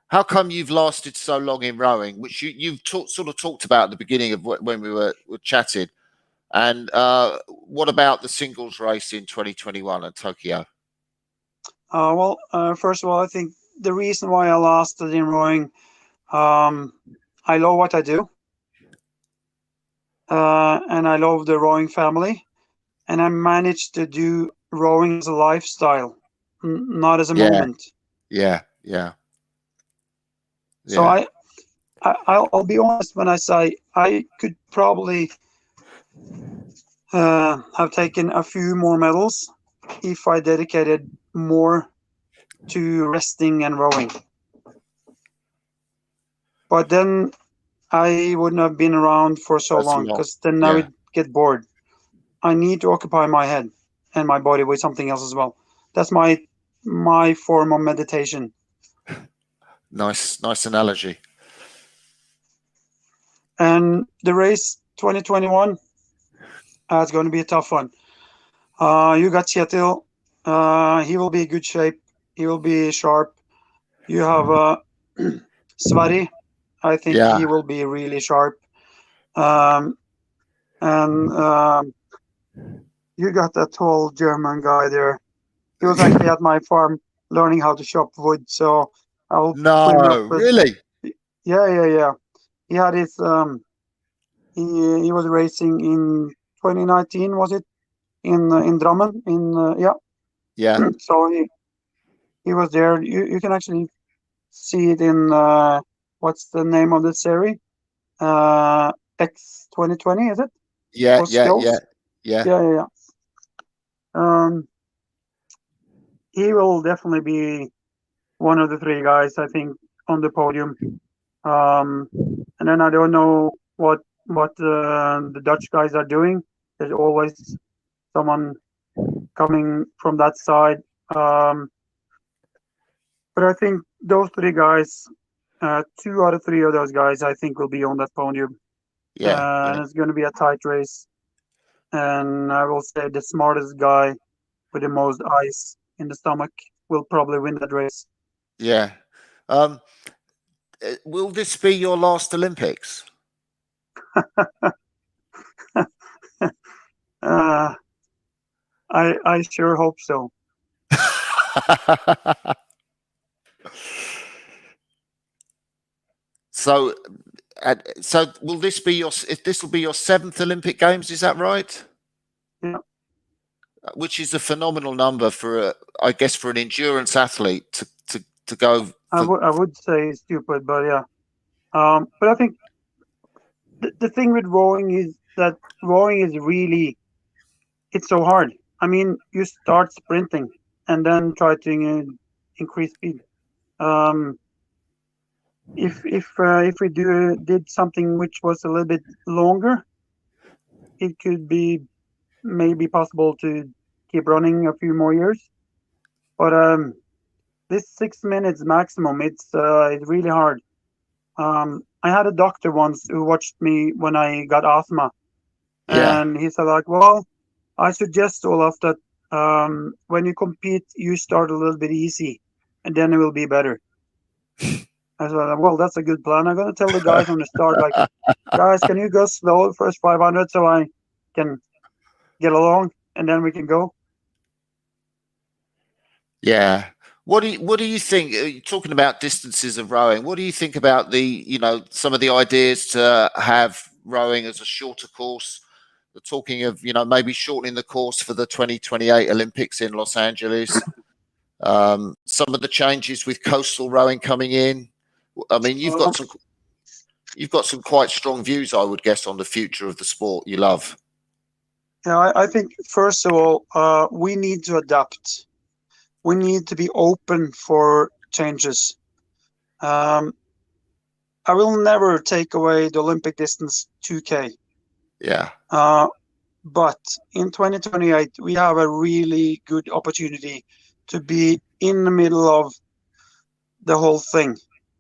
A: How come you've lasted so long in rowing, which you've sort of talked about at the beginning of when we were chatting? And what about the singles race in 2021 at Tokyo?
B: First of all, I think the reason why I lasted in rowing, I love what I do, and I love the rowing family, and I managed to do rowing as a lifestyle, not as a moment.
A: Yeah.
B: So I'll be honest when I say I could probably have taken a few more medals if I dedicated more to resting and rowing. But then I wouldn't have been around for so long, because then I would get bored. I need to occupy my head and my body with something else as well. That's my form of meditation.
A: Nice analogy.
B: And the race 2021, it's going to be a tough one. You got Kjetil. He will be in good shape. He will be sharp. You have Sverri. I think he will be really sharp. And you got that tall German guy there. He was actually at my farm learning how to chop wood. So I'll put him up with,
A: really?
B: Yeah. He had his he was racing in 2019, was it? In Drammen, So he was there. You can actually see it in what's the name of the series? X 2020, is it?
A: Yeah.
B: He will definitely be one of the three guys, I think, on the podium. And then I don't know what the Dutch guys are doing. There's always someone coming from that side. But I think those three guys, 2 out of 3 of those guys, I think will be on that podium. And it's going to be a tight race. And I will say the smartest guy with the most ice in the stomach will probably win that race.
A: Yeah. Will this be your last Olympics?
B: I sure hope so.
A: So will this be your 7th Olympic Games? Is that right?
B: Yeah.
A: Which is a phenomenal number for I guess for an endurance athlete to go.
B: I would say stupid, but yeah. But I think the thing with rowing is that rowing is really, it's so hard. I mean, you start sprinting and then try to increase speed. If we did something which was a little bit longer, it could be maybe possible to keep running a few more years. But this 6 minutes maximum, it's really hard. I had a doctor once who watched me when I got asthma, and he said, like, well, I suggest, Olaf, that when you compete, you start a little bit easy, and then it will be better. I said, well, that's a good plan. I'm going to tell the guys from the start, like, guys, can you go slow first 500 so I can get along, and then we can go.
A: Yeah. What do you think? Talking about distances of rowing, what do you think about some of the ideas to have rowing as a shorter course? They're talking of maybe shortening the course for the 2028 Olympics in Los Angeles. Some of the changes with coastal rowing coming in. I mean, you've got some quite strong views, I would guess, on the future of the sport you love.
B: Yeah, I think first of all, we need to adapt. We need to be open for changes. I will never take away the Olympic distance 2K.
A: Yeah.
B: But in 2028, we have a really good opportunity to be in the middle of the whole thing.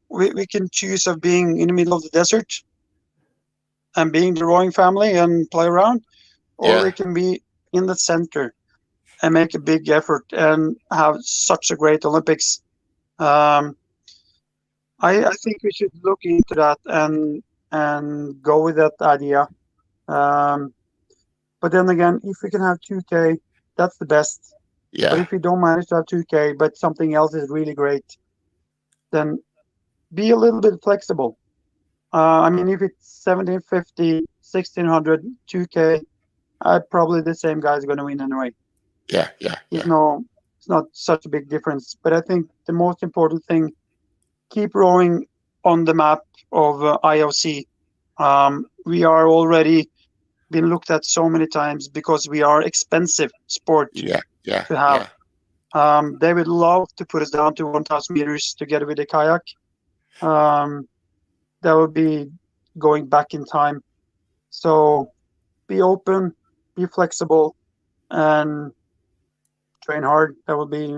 B: We can choose of being in the middle of the desert and being the rowing family and play around, or we can be in the center and make a big effort and have such a great Olympics. I think we should look into that and go with that idea. But then again, if we can have 2K, that's the best. But
A: Yeah.
B: if we don't manage to have 2K, but something else is really great, then be a little bit flexible. I mean, if it's 1750, 1600, 2K, probably the same guy is going to win anyway.
A: Yeah.
B: It's not such a big difference. But I think the most important thing, keep rowing on the map of IOC. We are already been looked at so many times because we are expensive sport
A: Yeah.
B: to have. They would love to put us down to 1,000 meters together with the kayak. That would be going back in time. So be open, be flexible, and train hard. That would be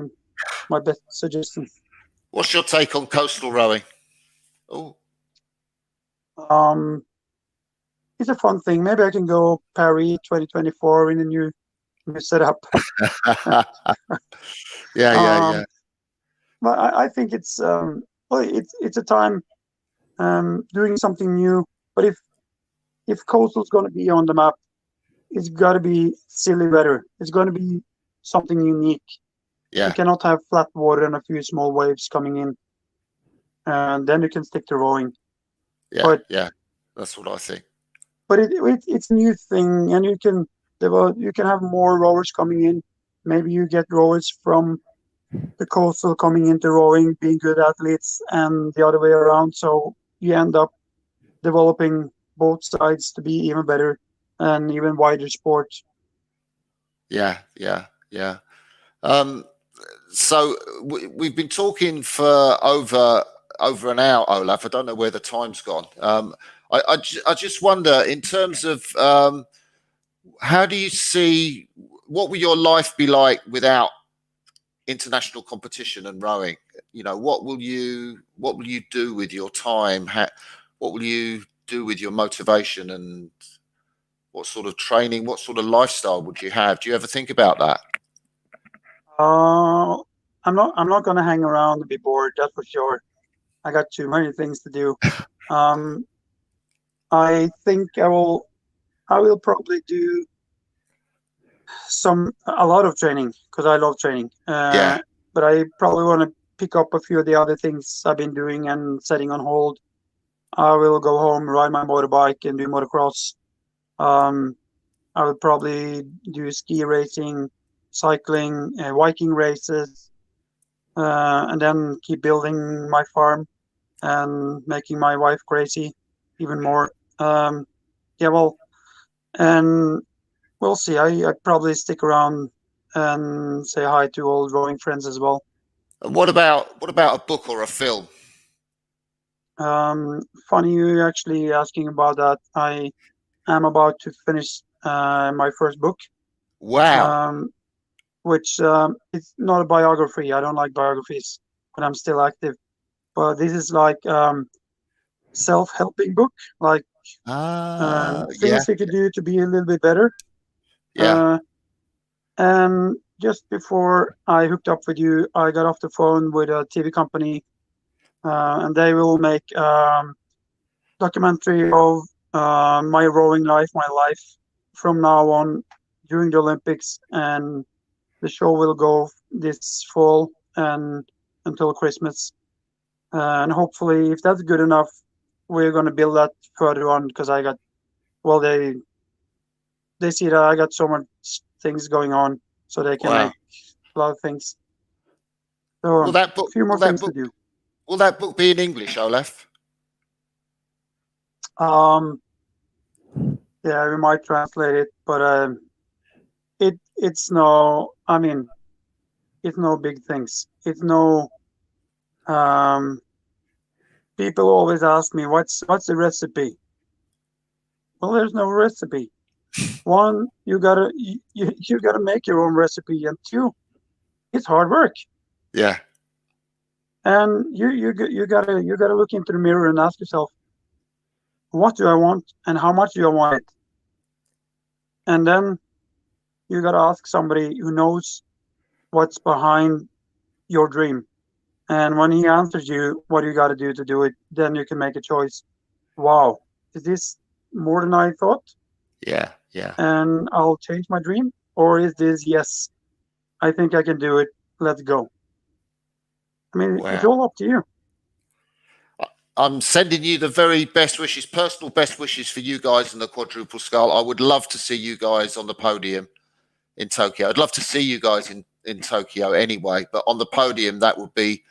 B: my best suggestion.
A: What's your take on coastal rowing? Oh,
B: It's a fun thing. Maybe I can go Paris 2024 in a new setup.
A: yeah.
B: But I think it's it's a time doing something new. But if coastal's going to be on the map, it's got to be silly weather. It's going to be something unique.
A: Yeah.
B: You cannot have flat water and a few small waves coming in, and then you can stick to rowing.
A: Yeah. That's what I think.
B: But it's a new thing, and you can have more rowers coming in. Maybe you get rowers from the coastal coming into rowing, being good athletes, and the other way around. So you end up developing both sides to be even better and even wider sport.
A: Yeah. So we've been talking for over an hour, Olaf. I don't know where the time's gone. I just wonder, in terms of how do you see, what will your life be like without international competition and rowing? You know, what will you do with your time? What will you do with your motivation, and what sort of training, what sort of lifestyle would you have? Do you ever think about that?
B: I'm not gonna hang around and be bored, that's for sure. I got too many things to do. I think I will probably do a lot of training because I love training. But I probably want to pick up a few of the other things I've been doing and setting on hold. I will go home, ride my motorbike, and do motocross. I would probably do ski racing, cycling, Viking races, and then keep building my farm and making my wife crazy even more. And we'll see. I probably stick around and say hi to old rowing friends as well.
A: And what about a book or a film?
B: Funny you actually asking about that. I am about to finish my first book.
A: Wow.
B: Which it's not a biography. I don't like biographies, but I'm still active. But this is like self-helping book, like things you could do to be a little bit better. And just before I hooked up with you, I got off the phone with a TV company, and they will make documentary of my rowing life, my life from now on during the Olympics, and the show will go this fall and until Christmas. And hopefully, if that's good enough, we're going to build that further on, because they see that I got so much things going on, so they can make a lot of things. So a few more things to do.
A: Will that book be in English, Olaf?
B: Yeah, we might translate it, but it's no. I mean, it's no big things. It's no. People always ask me, what's the recipe? Well, there's no recipe. One, you gotta make your own recipe, and two, it's hard work.
A: Yeah.
B: And you gotta look into the mirror and ask yourself, what do I want, and how much do I want it? And then you gotta ask somebody who knows what's behind your dream. And when he answers you what you gotta do to do it, then you can make a choice. Wow, is this more than I thought?
A: Yeah. Yeah.
B: and I'll change my dream? Or is this, yes, I think I can do it, let's go? I mean, it's
A: Wow.
B: all up to you.
A: I'm sending you the very best wishes, personal best wishes for you guys in the quadruple skull. I would love to see you guys on the podium in Tokyo. I'd love to see you guys in Tokyo anyway, but on the podium, that would be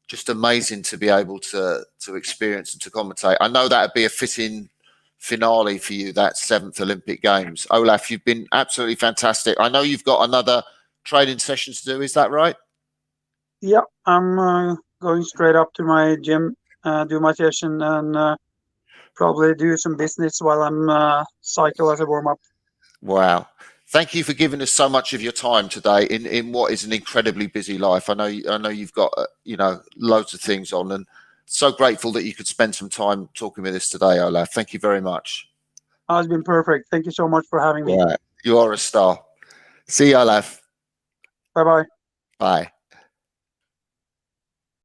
A: just amazing to be able to experience and to commentate. I know that would be a fitting finale for you, that 7th Olympic Games. Olaf, you've been absolutely fantastic. I know you've got another training session to do. Is that right?
B: Yeah, I'm going straight up to my gym, do my session, and probably do some business while I'm cycle as a warm-up.
A: Wow. Thank you for giving us so much of your time today in what is an incredibly busy life. I know you've got loads of things on, and so grateful that you could spend some time talking with us today, Olaf. Thank you very much.
B: Oh, it's been perfect. Thank you so much for having me.
A: Yeah, you are a star. See you, Olaf.
B: Bye-bye.
A: Bye.